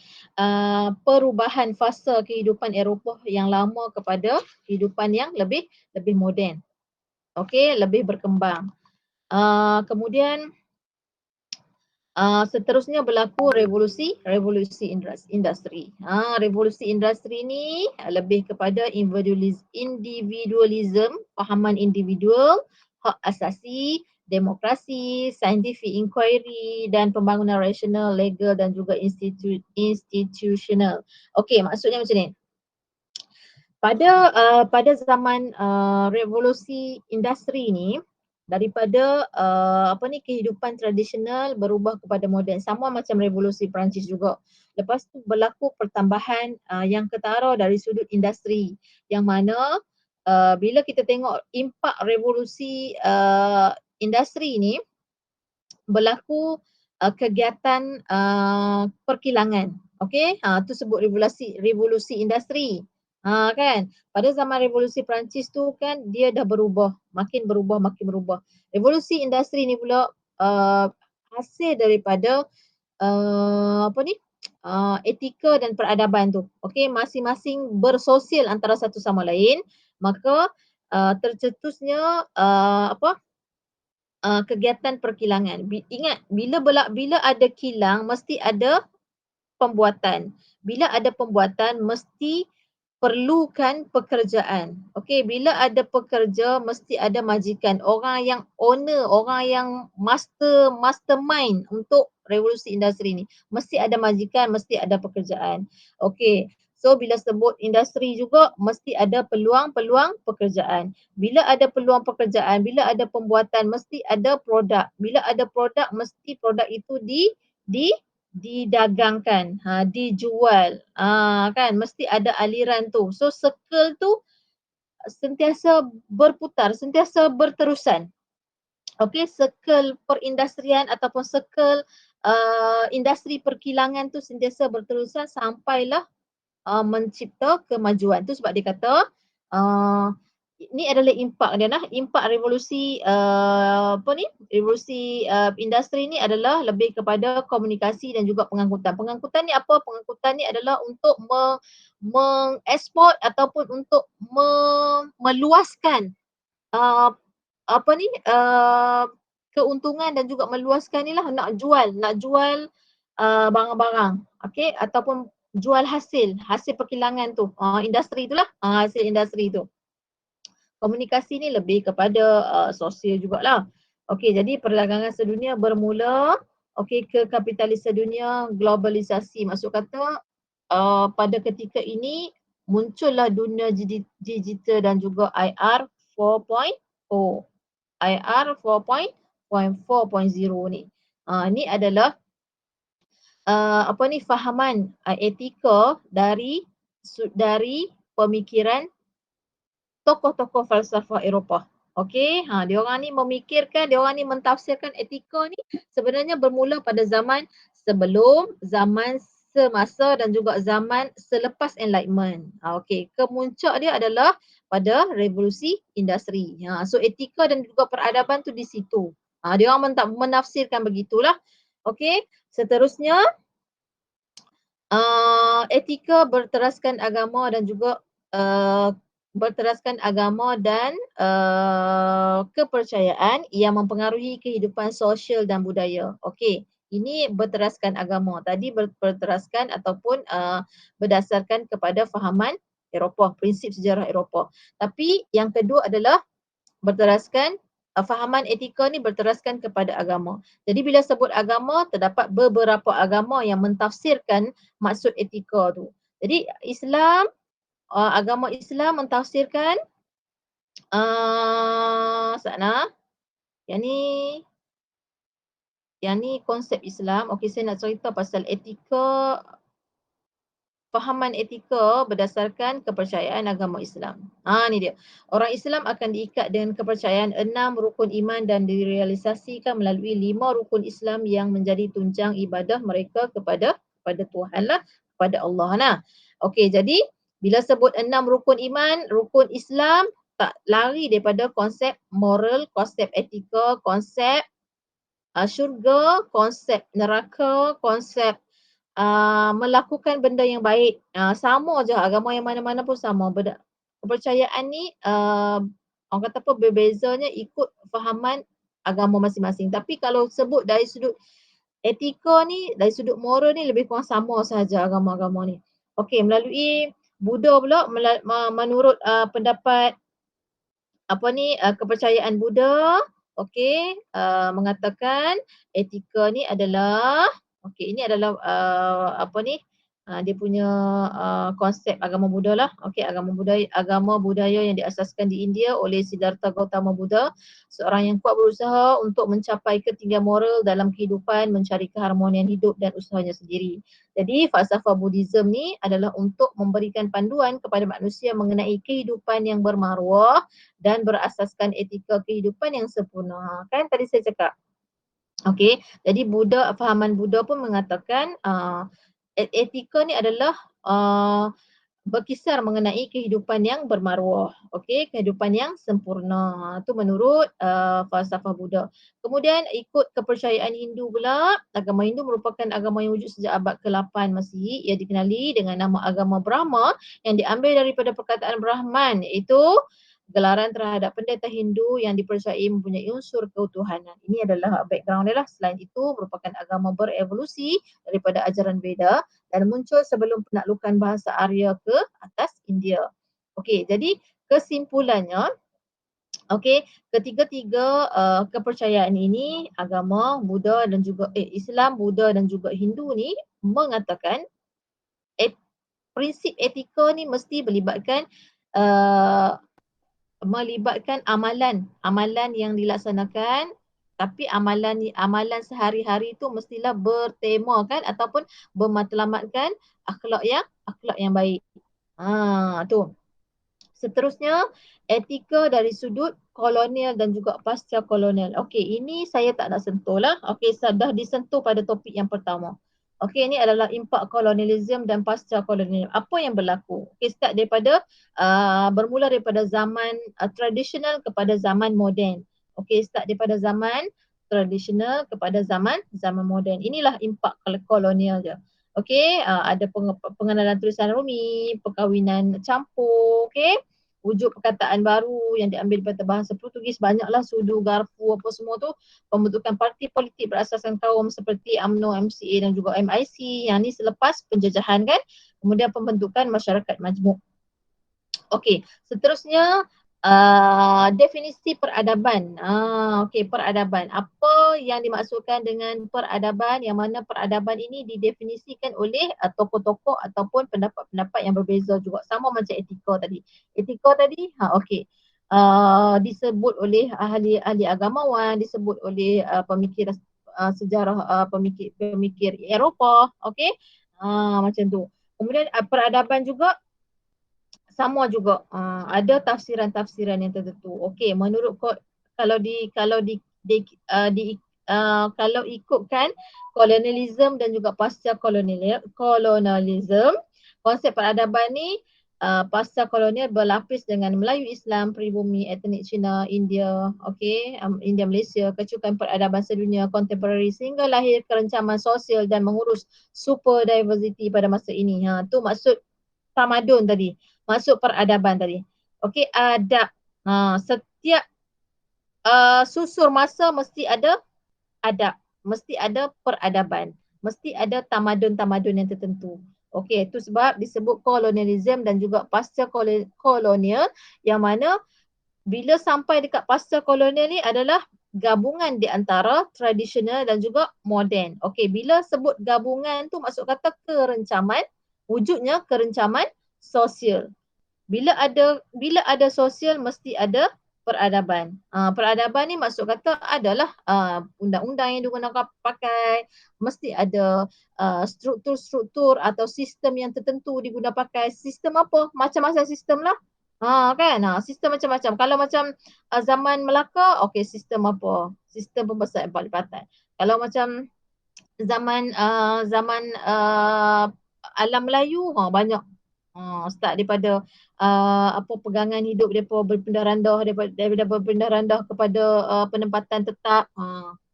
perubahan fasa kehidupan Eropah yang lama kepada kehidupan yang lebih moden. Okey, lebih berkembang. Kemudian seterusnya berlaku revolusi industri. Revolusi industri ni lebih kepada individualism, fahaman individual, hak asasi, demokrasi, scientific inquiry dan pembangunan rasional, legal dan juga institutional. Okey, maksudnya macam ni. Pada zaman revolusi industri ni, daripada kehidupan tradisional berubah kepada moden, sama macam revolusi Perancis juga. Lepas tu berlaku pertambahan yang ketara dari sudut industri, yang mana bila kita tengok impak revolusi industri ni, berlaku kegiatan perkilangan. Okey, tu sebut revolusi industri. Kan, pada zaman revolusi Perancis tu kan dia dah berubah, makin berubah. Revolusi industri ni pula hasil daripada etika dan peradaban tu. Okey, masing-masing bersosial antara satu sama lain, maka tercetusnya kegiatan perkilangan. Ingat, bila ada kilang mesti ada pembuatan. Bila ada pembuatan mesti perlukan pekerjaan. Okey, bila ada pekerja mesti ada majikan, orang yang owner, orang yang mastermind untuk revolusi industri ni. Mesti ada majikan, mesti ada pekerjaan. Okey. So bila sebut industri juga mesti ada peluang pekerjaan. Bila ada peluang pekerjaan, bila ada pembuatan mesti ada produk. Bila ada produk mesti produk itu didagangkan, dijual, kan, mesti ada aliran tu. So circle tu sentiasa berputar, sentiasa berterusan. Okey, circle perindustrian ataupun circle industri perkilangan tu sentiasa berterusan sampailah mencipta kemajuan. Tu sebab dia kata ini adalah impak dia nah. Impak revolusi revolusi industri ni adalah lebih kepada komunikasi dan juga pengangkutan. Pengangkutan ni apa? Pengangkutan ni adalah untuk mengeksport ataupun untuk meluaskan keuntungan dan juga meluaskan ni lah, nak jual barang-barang, okey, ataupun jual hasil perkilangan tu, industri tu lah, hasil industri tu. Komunikasi ni lebih kepada sosial jugalah. Okey, jadi perdagangan sedunia bermula ke kapitalis sedunia, globalisasi. Maksud kata pada ketika ini muncullah dunia digital dan juga IR 4.0. IR 4.0 ni. Ni adalah fahaman etika dari pemikiran tokoh-tokoh falsafah Eropah. Okey, diorang ni memikirkan, diorang ni mentafsirkan etika ni sebenarnya bermula pada zaman sebelum, zaman semasa dan juga zaman selepas Enlightenment. Okey, kemuncak dia adalah pada revolusi industri. So etika dan juga peradaban tu di situ. Diorang menafsirkan begitulah. Okey, seterusnya etika berteraskan agama dan juga kepercayaan yang mempengaruhi kehidupan sosial dan budaya. Okey, ini berteraskan agama. Tadi berteraskan ataupun berdasarkan kepada fahaman Eropah, prinsip sejarah Eropah. Tapi yang kedua adalah berteraskan fahaman etika ni berteraskan kepada agama. Jadi bila sebut agama, terdapat beberapa agama yang mentafsirkan maksud etika tu. Jadi Islam, agama Islam mentafsirkan Sana, yang ni konsep Islam. Okey, saya nak cerita pasal etika, fahaman etika berdasarkan kepercayaan agama Islam. Ni dia. Orang Islam akan diikat dengan kepercayaan 6 rukun iman dan direalisasikan melalui 5 rukun Islam yang menjadi tunjang ibadah mereka kepada Tuhan lah, kepada Allah lah. Okey, jadi bila sebut 6 rukun iman, rukun Islam tak lari daripada konsep moral, konsep etika, konsep syurga, konsep neraka, konsep melakukan benda yang baik. Sama je, agama yang mana-mana pun sama. Kepercayaan ni orang kata apa, berbezanya ikut fahaman agama masing-masing. Tapi kalau sebut dari sudut etika ni, dari sudut moral ni lebih kurang sama sahaja agama-agama ni. Okey, melalui Buddha pula, menurut pendapat kepercayaan Buddha, okey, mengatakan etika ni adalah, okey, ini adalah dia punya konsep agama Buddha lah. Okey, agama budaya yang diasaskan di India oleh Siddhartha Gautama Buddha, seorang yang kuat berusaha untuk mencapai ketinggian moral dalam kehidupan, mencari keharmonian hidup dan usahanya sendiri. Jadi falsafah Buddhism ni adalah untuk memberikan panduan kepada manusia mengenai kehidupan yang bermaruah dan berasaskan etika kehidupan yang sempurna. Kan tadi saya cakap. Okey, jadi fahaman Buddha pun mengatakan etika ni adalah berkisar mengenai kehidupan yang bermaruah. Okey, kehidupan yang sempurna. Itu menurut falsafah Buddha. Kemudian ikut kepercayaan Hindu pula, agama Hindu merupakan agama yang wujud sejak abad ke-8 Masihi. Ia dikenali dengan nama agama Brahma yang diambil daripada perkataan Brahman, iaitu gelaran terhadap pendeta Hindu yang dipercayai mempunyai unsur ketuhanan. Ini adalah background dia lah. Selain itu merupakan agama berevolusi daripada ajaran Veda dan muncul sebelum penaklukan bahasa Arya ke atas India. Okey, jadi kesimpulannya, okey, ketiga-tiga kepercayaan ini, agama Buddha dan juga Islam, Buddha dan juga Hindu ni mengatakan prinsip etika ni mesti melibatkan amalan yang dilaksanakan, tapi amalan sehari-hari tu mestilah bertemakan ataupun bermatlamatkan akhlak yang baik. Tu. Seterusnya, etika dari sudut kolonial dan juga pasca kolonial. Okey, ini saya tak nak sentuh lah. Okey, dah disentuh pada topik yang pertama. Okey, ini adalah impak kolonialisme dan pasca kolonial. Apa yang berlaku? Okey, start daripada bermula daripada zaman tradisional kepada zaman moden. Okey, start daripada zaman tradisional kepada zaman moden. Inilah impak kolonial je. Okey, ada pengenalan tulisan Rumi, perkahwinan campur, okey. Wujud perkataan baru yang diambil daripada bahasa Portugis, banyaklah sudu, garpu, apa semua tu, pembentukan parti politik berasaskan kaum seperti UMNO, MCA dan juga MIC, yang ni selepas penjajahan kan. Kemudian pembentukan masyarakat majmuk. Okey, seterusnya definisi peradaban. Okey, peradaban. Apa yang dimaksudkan dengan peradaban, yang mana peradaban ini didefinisikan oleh tokoh-tokoh ataupun pendapat-pendapat yang berbeza juga. Sama macam etika tadi. Etika tadi, okey. Disebut oleh ahli agamawan, disebut oleh pemikir sejarah, pemikir Eropah, okey. Macam tu. Kemudian peradaban juga sama juga, ada tafsiran-tafsiran yang tertentu. Okey, menurut kalau ikutkan kolonialisme dan juga pasca kolonialisme, konsep peradaban ni pasca kolonial berlapis dengan Melayu Islam, pribumi, etnik Cina, India, okey, India, Malaysia, kecukupan peradaban sedunia kontemporari sehingga lahir kerencaman sosial dan mengurus super diversity pada masa ini. Tu maksud tamadun tadi. Masuk peradaban tadi. Okey, adab. Setiap susur masa mesti ada adab. Mesti ada peradaban. Mesti ada tamadun-tamadun yang tertentu. Okey, itu sebab disebut kolonialism dan juga pasca kolonial, yang mana bila sampai dekat pasca kolonial ni adalah gabungan di antara tradisional dan juga moden. Okey, bila sebut gabungan tu maksud kata kerencaman, wujudnya kerencaman sosial. Bila ada sosial mesti ada peradaban. Peradaban ni maksud kata adalah undang-undang yang digunakan pakai, mesti ada struktur-struktur atau sistem yang tertentu digunakan pakai. Sistem apa? Macam-macam sistem lah. Kan? Sistem macam-macam. Kalau macam zaman Melaka, okey, sistem apa? Sistem pembesar empat lipatan. Kalau macam zaman alam Melayu, banyak. Start daripada pegangan hidup depa berpindah randah, daripada berpindah randah kepada penempatan tetap.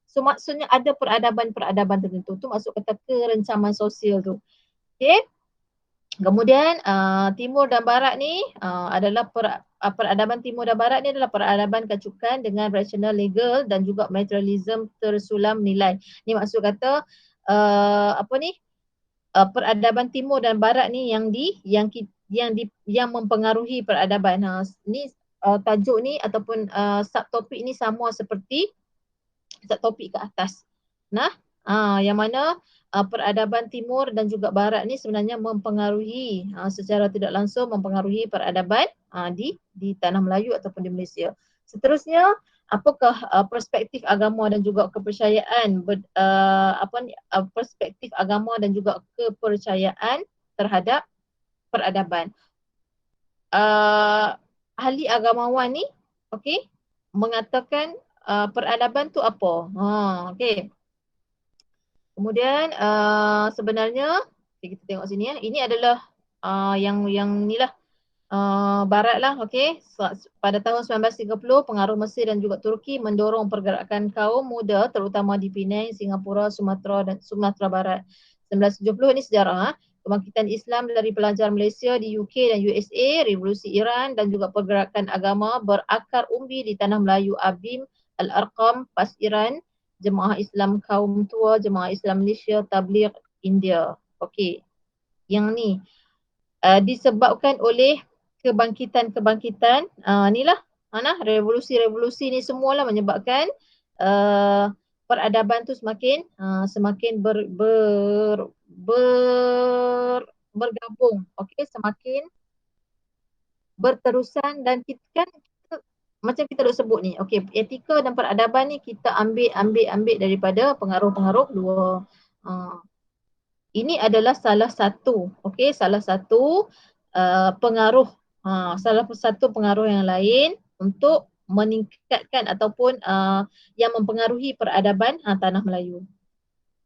So maksudnya ada peradaban-peradaban tertentu. Tu maksud kata kerencaman sosial tu. Okey. Kemudian timur dan barat ni adalah peradaban timur dan barat ni adalah peradaban kacukan dengan rasional legal dan juga materialism tersulam nilai. Ni maksud kata peradaban timur dan barat ni yang mempengaruhi peradaban. Ni tajuk ni ataupun subtopik ni sama seperti subtopik ke atas. Yang mana peradaban timur dan juga barat ni sebenarnya mempengaruhi secara tidak langsung mempengaruhi peradaban di tanah Melayu ataupun di Malaysia. Seterusnya, apakah perspektif agama dan juga kepercayaan perspektif agama dan juga kepercayaan terhadap peradaban. Ahli agamawan ni mengatakan peradaban tu apa? Okey. Kemudian sebenarnya kita tengok sini ya. Ini adalah yang ni lah barat lah, okey. Pada tahun 1930 pengaruh Mesir dan juga Turki mendorong pergerakan kaum muda terutama di Penang, Singapura, Sumatera dan Sumatera Barat. 1970 ini sejarah kebangkitan Islam dari pelajar Malaysia di UK dan USA, revolusi Iran dan juga pergerakan agama berakar umbi di tanah Melayu Abim, Al-Arqam, PAS Iran, Jemaah Islam Kaum Tua, Jemaah Islam Malaysia, Tabligh India. Okey. Yang ni disebabkan oleh kebangkitan-kebangkitan inilah revolusi-revolusi ni semualah menyebabkan peradaban tu semakin bergabung, okey, semakin berterusan dan kita macam kita dah sebut ni, okey, etika dan peradaban ni kita ambil daripada pengaruh-pengaruh luar. Ini adalah salah satu, okey, salah satu pengaruh, salah satu pengaruh yang lain untuk meningkatkan ataupun yang mempengaruhi peradaban tanah Melayu.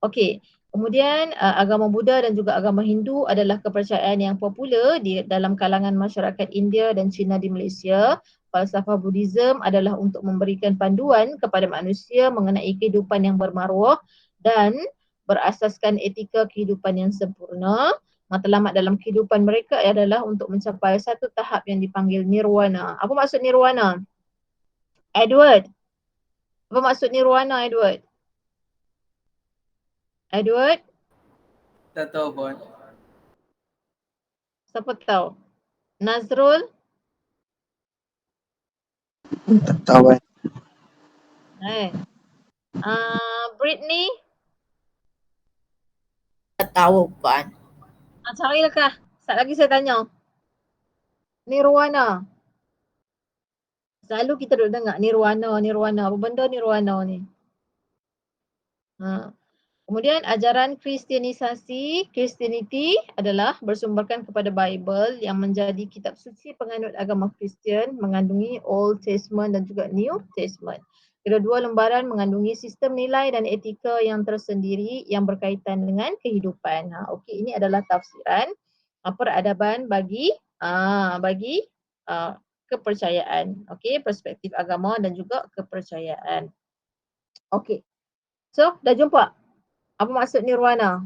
Okey, kemudian agama Buddha dan juga agama Hindu adalah kepercayaan yang popular di dalam kalangan masyarakat India dan Cina di Malaysia. Falsafah Buddhism adalah untuk memberikan panduan kepada manusia mengenai kehidupan yang bermaruah dan berasaskan etika kehidupan yang sempurna. Matlamat dalam kehidupan mereka adalah untuk mencapai satu tahap yang dipanggil nirwana. Apa maksud nirwana? Edward. Apa maksud nirwana, Edward? Edward? Tak tahu pun. Siapa tahu? Nazrul? Tak tahu kan. Britney? Tak tahu kan. Carilah kah? Sekejap lagi saya tanya. Nirwana. Selalu kita duduk dengar nirwana. Apa benda nirwana ni? Kemudian ajaran Kristianity adalah bersumberkan kepada Bible yang menjadi kitab suci penganut agama Kristian, mengandungi Old Testament dan juga New Testament. Kedua-dua lembaran mengandungi sistem nilai dan etika yang tersendiri yang berkaitan dengan kehidupan. Okey, ini adalah tafsiran peradaban bagi kepercayaan. Okey, perspektif agama dan juga kepercayaan. Okey. So, dah jumpa? Apa maksud nirwana?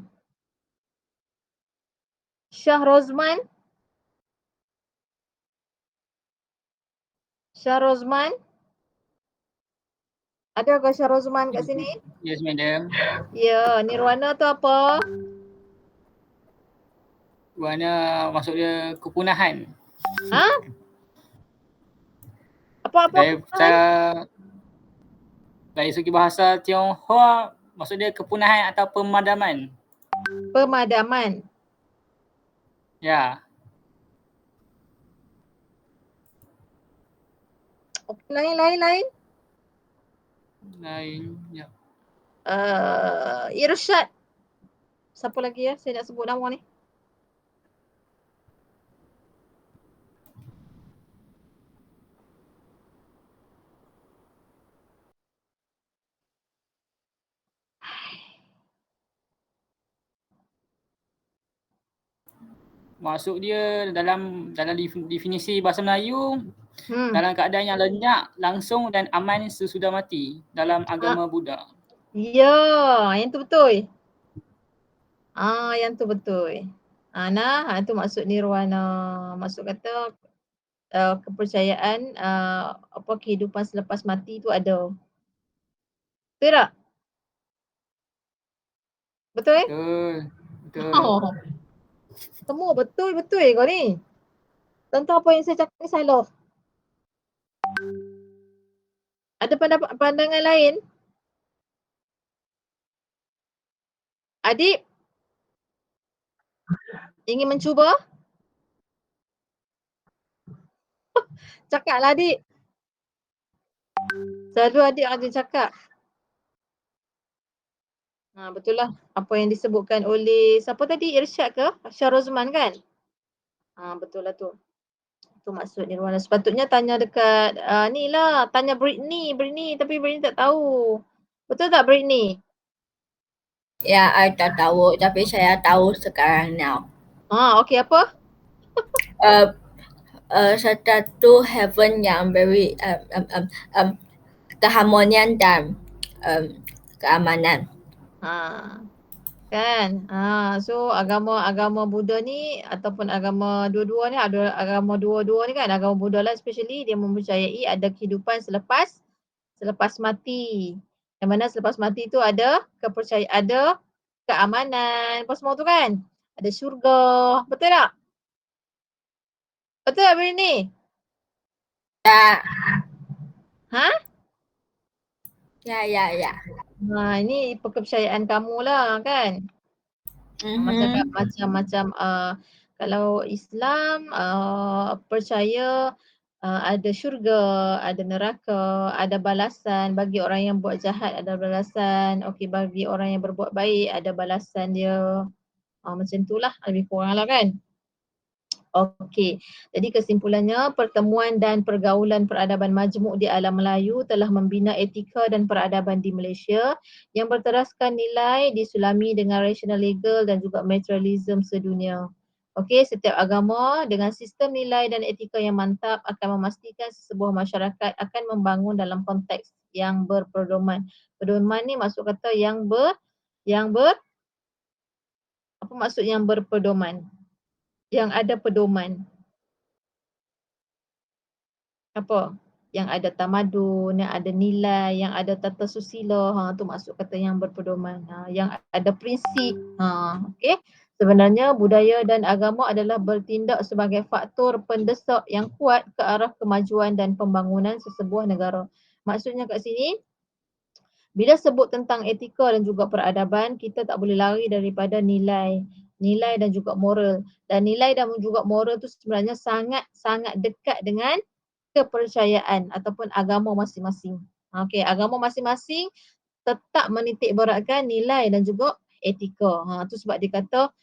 Shah Rozman? Adakah Shah Rozman kat sini? Yes, madam. Ya, nirwana tu apa? Warna maksud dia kepunahan. Ha? Apa-apa Dari segi bahasa Tionghoa, maksud dia kepunahan atau pemadaman. pemadaman. Ya. Lain. Lain. Ya. Irsyad. Siapa lagi ya? Saya nak sebut nama ni. Maksud dia dalam definisi bahasa Melayu, dalam keadaan yang lenyap, langsung dan aman sesudah mati dalam agama Buddha. Ya, yang tu betul. Yang tu betul. Itu maksud nirwana. Maksud kata kepercayaan kehidupan selepas mati tu ada. Betul tak? Betul? Betul. Semua betul kau ni. Tentu apa yang saya cakap ni salah. Ada pandangan lain? Adik? Ingin mencuba? Cakaplah adik. Selalu adik ada cakap. Betul lah apa yang disebutkan oleh siapa tadi, Irsyad ke? Syaruzman kan? Betul lah tu. Tu maksud nirwana. Sepatutnya tanya dekat ni lah, tanya Britney tapi Britney tak tahu. Betul tak Britney? Ya, I tak tahu tapi saya tahu sekarang now. Okey apa? Satu heaven yang very keharmonian dan keamanan. Kan? So agama Buddha ni ataupun agama dua-dua ni, ada agama dua-dua ni kan, agama Buddha lah especially dia mempercayai ada kehidupan selepas mati. Yang mana selepas mati tu ada kepercayaan, ada keamanan, apa semua tu kan? Ada syurga. Betul tak? Betul tak Britney? Ya. Ha? Ya. Ini kepercayaan kamu lah kan? Macam kalau Islam percaya ada syurga, ada neraka, ada balasan bagi orang yang buat jahat, ada balasan. Okey, bagi orang yang berbuat baik ada balasan dia. Macam itulah lebih kurang lah kan. Okey, jadi kesimpulannya pertemuan dan pergaulan peradaban majmuk di alam Melayu telah membina etika dan peradaban di Malaysia yang berteraskan nilai disulami dengan rasional legal dan juga materialism sedunia. Okey, setiap agama dengan sistem nilai dan etika yang mantap akan memastikan sebuah masyarakat akan membangun dalam konteks yang berpedoman. Pedoman ni maksud kata apa maksud yang berpedoman? Yang ada pedoman. Apa? Yang ada tamadun, yang ada nilai, yang ada tata susila, tu maksud kata yang berpedoman. Yang ada prinsip. Okey. Sebenarnya budaya dan agama adalah bertindak sebagai faktor pendesak yang kuat ke arah kemajuan dan pembangunan sesebuah negara. Maksudnya kat sini, bila sebut tentang etika dan juga peradaban, kita tak boleh lari daripada nilai dan juga moral. Dan nilai dan juga moral tu sebenarnya sangat dekat dengan kepercayaan ataupun agama masing-masing. Okey, agama masing-masing tetap menitik beratkan nilai dan juga etika. Tu sebab dia kata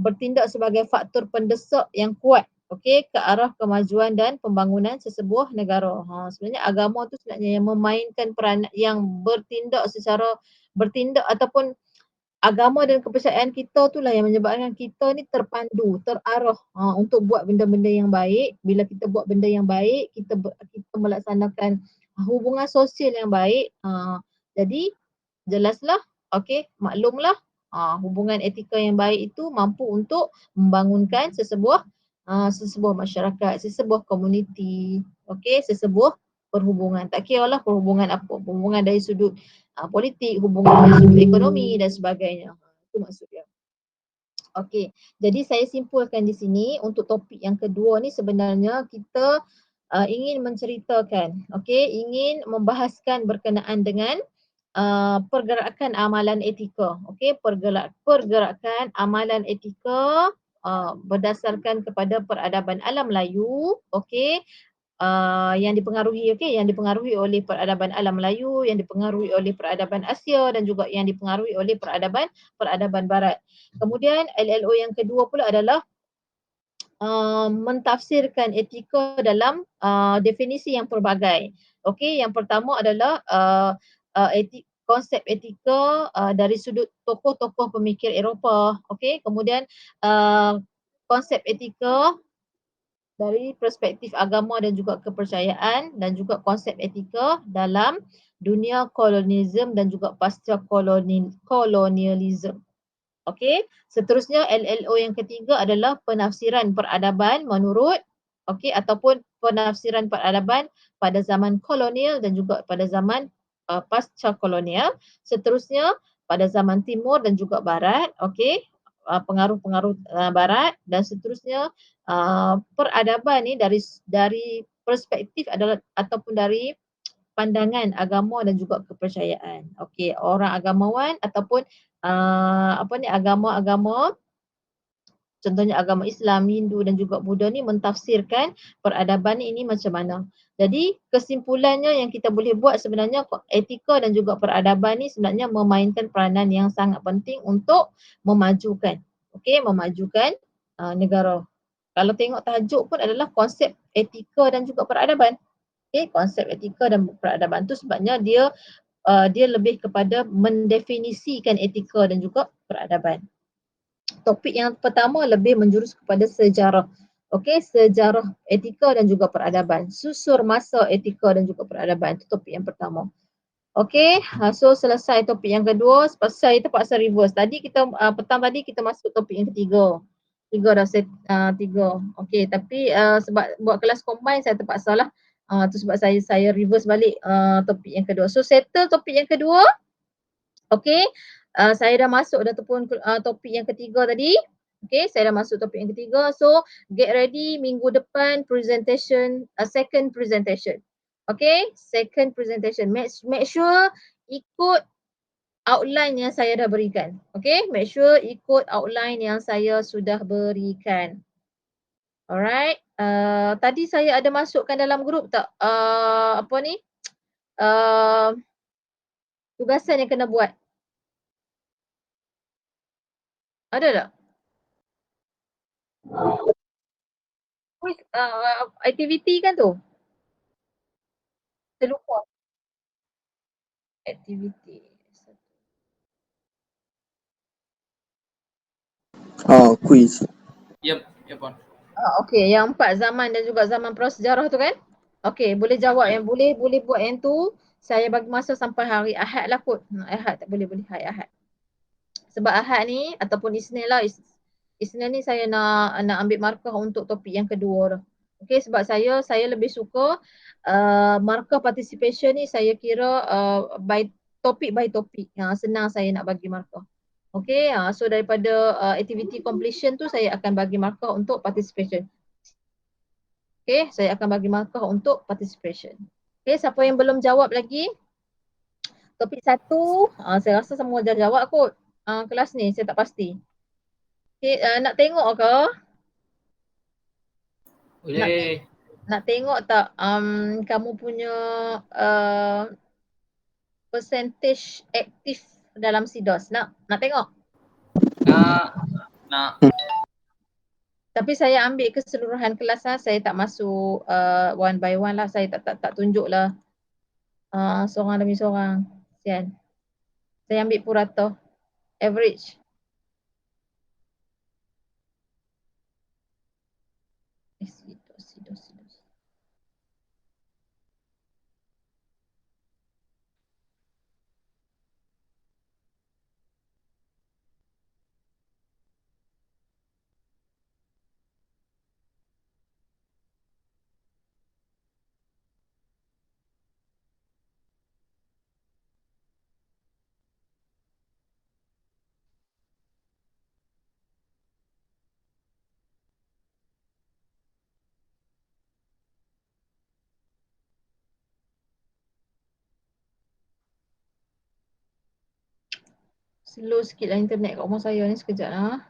bertindak sebagai faktor pendesak yang kuat, okey, ke arah kemajuan dan pembangunan sesebuah negara. Sebenarnya agama tu sebenarnya yang memainkan peranan, yang bertindak ataupun agama dan kepercayaan kita tu lah yang menyebabkan kita ni terpandu, terarah untuk buat benda-benda yang baik. Bila kita buat benda yang baik, kita melaksanakan hubungan sosial yang baik. Jadi jelaslah, okey, maklumlah hubungan etika yang baik itu mampu untuk membangunkan sesebuah masyarakat, sesebuah komuniti, okey, sesebuah perhubungan. Tak kira lah perhubungan apa, perhubungan dari sudut politik, hubungan dari sudut ekonomi dan sebagainya. Itu maksud dia. Okey, jadi saya simpulkan di sini untuk topik yang kedua ni sebenarnya kita ingin menceritakan, okey, ingin membahaskan berkenaan dengan pergerakan amalan etika. Okey, pergerakan amalan etika berdasarkan kepada peradaban alam Melayu, okey, yang dipengaruhi yang dipengaruhi oleh peradaban alam Melayu, yang dipengaruhi oleh peradaban Asia dan juga yang dipengaruhi oleh peradaban barat. Kemudian LLO yang kedua pula adalah mentafsirkan etika dalam definisi yang pelbagai. Okey, yang pertama adalah konsep etika dari sudut tokoh-tokoh pemikir Eropah. Okey, kemudian konsep etika dari perspektif agama dan juga kepercayaan dan juga konsep etika dalam dunia kolonialisme dan juga pasca kolonialisme. Okey, seterusnya LLO yang ketiga adalah penafsiran peradaban menurut ataupun penafsiran peradaban pada zaman kolonial dan juga pada zaman pasca kolonial. Seterusnya pada zaman timur dan juga barat, pengaruh-pengaruh barat dan seterusnya peradaban ni dari perspektif adalah ataupun dari pandangan agama dan juga kepercayaan. Okey, orang agamawan ataupun agama-agama contohnya agama Islam, Hindu dan juga Buddha ni mentafsirkan peradaban ini macam mana. Jadi kesimpulannya yang kita boleh buat sebenarnya etika dan juga peradaban ni sebenarnya memainkan peranan yang sangat penting untuk memajukan memajukan negara. Kalau tengok tajuk pun adalah konsep etika dan juga peradaban. Konsep etika dan peradaban tu sebabnya dia lebih kepada mendefinisikan etika dan juga peradaban. Topik yang pertama lebih menjurus kepada sejarah. Sejarah etika dan juga peradaban. Susur masa etika dan juga peradaban. Itu topik yang pertama. So selesai topik yang kedua, saya terpaksa reverse. Tadi kita petang tadi kita masuk topik yang ketiga. Tiga. Tapi sebab buat kelas combine saya terpaksa lah. Tu sebab saya reverse balik topik yang kedua. So settle topik yang kedua. Saya dah masuk dah topik yang ketiga tadi. Saya dah masuk topik yang ketiga. So get ready minggu depan presentation, second presentation. Second presentation. Make sure ikut outline yang saya dah berikan. Make sure ikut outline yang saya sudah berikan. Alright. Tadi saya ada masukkan dalam grup tak? Tugasan yang kena buat. Ada tak? Aktiviti kan tu? Terlupa. Aktiviti. Quiz. Yep, Puan. Okey, yang 4 zaman dan juga zaman prasejarah tu kan? Okey, boleh jawab yang boleh buat yang tu. Saya bagi masa sampai hari Ahad lah kot. Ahad tak boleh hari Ahad. Sebab Ahad ni ataupun Isnin lah. Isnin ni saya nak ambil markah untuk topik yang kedua dah. Sebab saya lebih suka markah participation ni saya kira by topik. Senang saya nak bagi markah. So daripada activity completion tu saya akan bagi markah untuk participation. Saya akan bagi markah untuk participation. Siapa yang belum jawab lagi? Topik 1, saya rasa semua dah jawab kot. Kelas ni saya tak pasti. Nak tengok ke? Boleh. Nak tengok tak kamu punya percentage aktif dalam SIDOS? Nak tengok? Nak. Tapi saya ambil keseluruhan kelas lah. Saya tak masuk one by one lah. Saya tak tunjuk lah seorang demi seorang. Kesian. Saya ambil purata. Average. SIDOS. Slow sikit lah internet kat rumah saya ni, sekejap lah.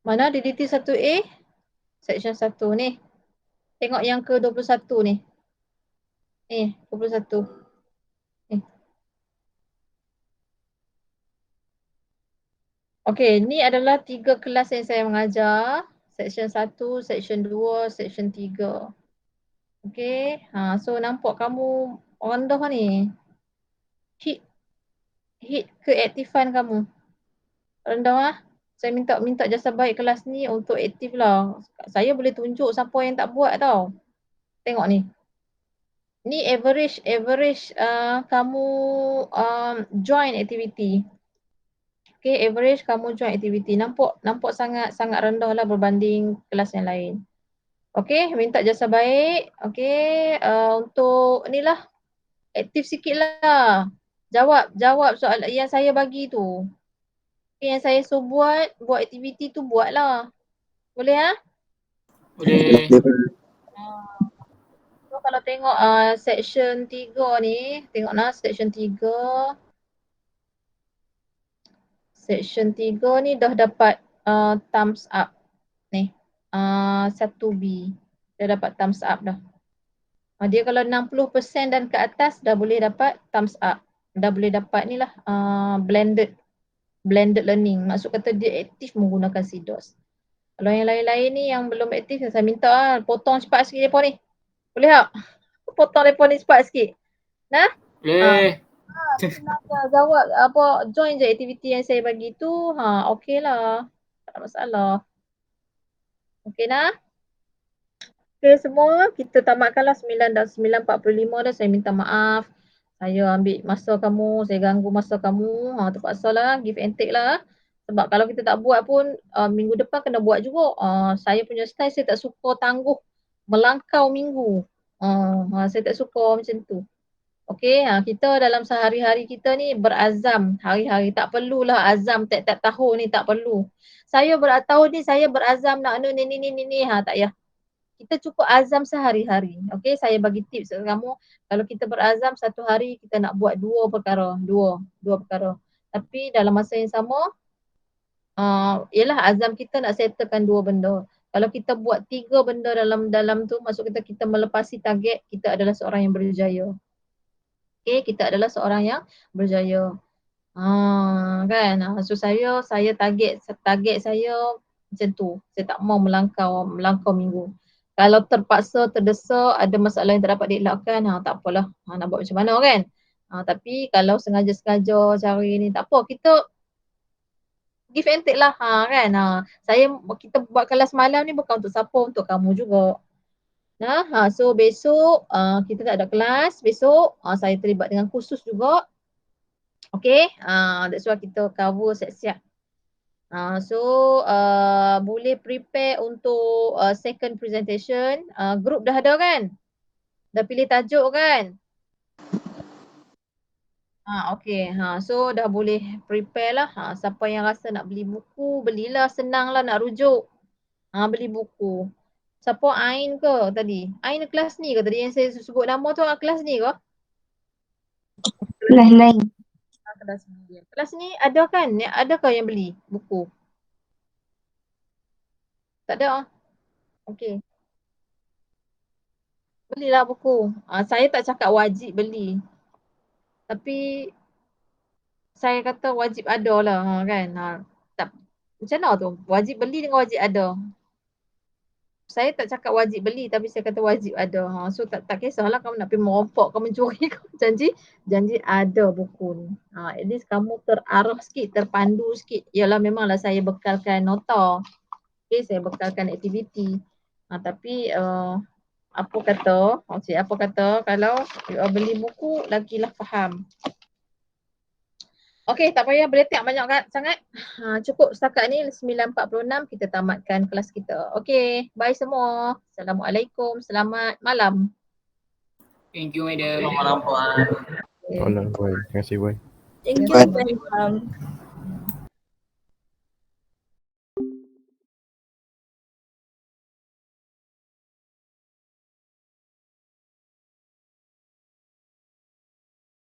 Mana DDT 1A? Section 1 ni. Tengok yang ke 21 ni. 21. Ni. Okey, ni adalah 3 kelas yang saya mengajar. Section 1, Section 2, Section 3. Okey, so nampak kamu rendah ni. Hit keaktifan kamu. Rendah lah. Saya minta jasa baik kelas ni untuk aktif lah. Saya boleh tunjuk siapa yang tak buat tau. Tengok ni. Ni average kamu join activity. Okay, average kamu join activity. Nampak sangat rendah lah berbanding kelas yang lain. Okay, minta jasa baik. Okay, untuk ni lah. Aktif sikit lah. Jawab soalan yang saya bagi tu. Okay, yang saya suruh buat aktiviti tu buat lah. Boleh ha? Boleh. So kalau tengok section 3 ni, tengok lah section 3. Section 3 ni dah dapat thumbs up ni. 1B. Dah dapat thumbs up dah. Dia kalau 60% dan ke atas dah boleh dapat thumbs up. Dah boleh dapat ni lah blended learning. Maksud kata dia aktif menggunakan CDOS. Kalau yang lain-lain ni yang belum aktif, saya minta potong cepat sikit mereka ni. Boleh tak? Potong mereka ni cepat sikit. Nah? Boleh. Jawab join je aktiviti yang saya bagi tu. Okey lah. Tak ada masalah. Okey nah? Okey semua, kita tamatkanlah 9 dan 9.45 dah. Saya minta maaf. Saya ambil masa kamu, saya ganggu masa kamu. Terpaksalah, give and take lah. Sebab kalau kita tak buat pun, minggu depan kena buat juga. Saya punya style, saya tak suka tangguh melangkau minggu. Saya tak suka macam tu. Okey, kita dalam sehari-hari kita ni berazam hari-hari. Tak perlulah azam tiap-tiap tahun ni, tak perlu. Saya tahun ni saya berazam nak ni. Tak payah. Kita cukup azam sehari-hari. Okey, saya bagi tips kepada kamu. Kalau kita berazam satu hari kita nak buat dua perkara. Tapi dalam masa yang sama, ialah azam kita nak settlekan dua benda. Kalau kita buat 3 benda dalam tu, maksud kita melepasi target, kita adalah seorang yang berjaya. Okey, kita adalah seorang yang berjaya. Kan? So saya target saya macam tu. Saya tak mau melangkau minggu. Kalau terpaksa, terdesak, ada masalah yang tak dapat dielakkan, tak apalah. Nak buat macam mana kan? Tapi kalau sengaja-sengaja cari ni, tak apa. Kita give and take lah kan. Kita buat kelas malam ni bukan untuk siapa, untuk kamu juga. So besok kita tak ada kelas. Besok saya terlibat dengan kursus juga. Okay, that's why kita cover siap-siap. So boleh prepare untuk second presentation. Group dah ada kan? Dah pilih tajuk kan? Okay, so dah boleh prepare lah. Siapa yang rasa nak beli buku, belilah, senang lah nak rujuk. Beli buku. Siapa Ain ke tadi? Ain kelas ni ke tadi yang saya sebut nama tu, kelas ni ke? Lain-lain. Kelas ni ada kan? Adakah yang beli buku? Tak ada. Okey. Belilah buku. Saya tak cakap wajib beli. Tapi saya kata wajib ada lah kan. Macam mana tu? Wajib beli dengan wajib ada. Saya tak cakap wajib beli tapi saya kata wajib ada. So tak kisahlah kamu nak pergi merompok, kamu curi, kamu janji ada buku ni. At least kamu terarah sikit, terpandu sikit. Yalah memanglah saya bekalkan nota. Okay, saya bekalkan aktiviti. Tapi apa kata kalau beli buku lagilah faham. Okey, tak payah berletak banyak sangat. Cukup setakat ni 9.46 kita tamatkan kelas kita. Okey, bye semua. Assalamualaikum. Selamat malam. Thank you, madam. Alah, boy. Terima kasih, boy. Thank you, Bye. Madam.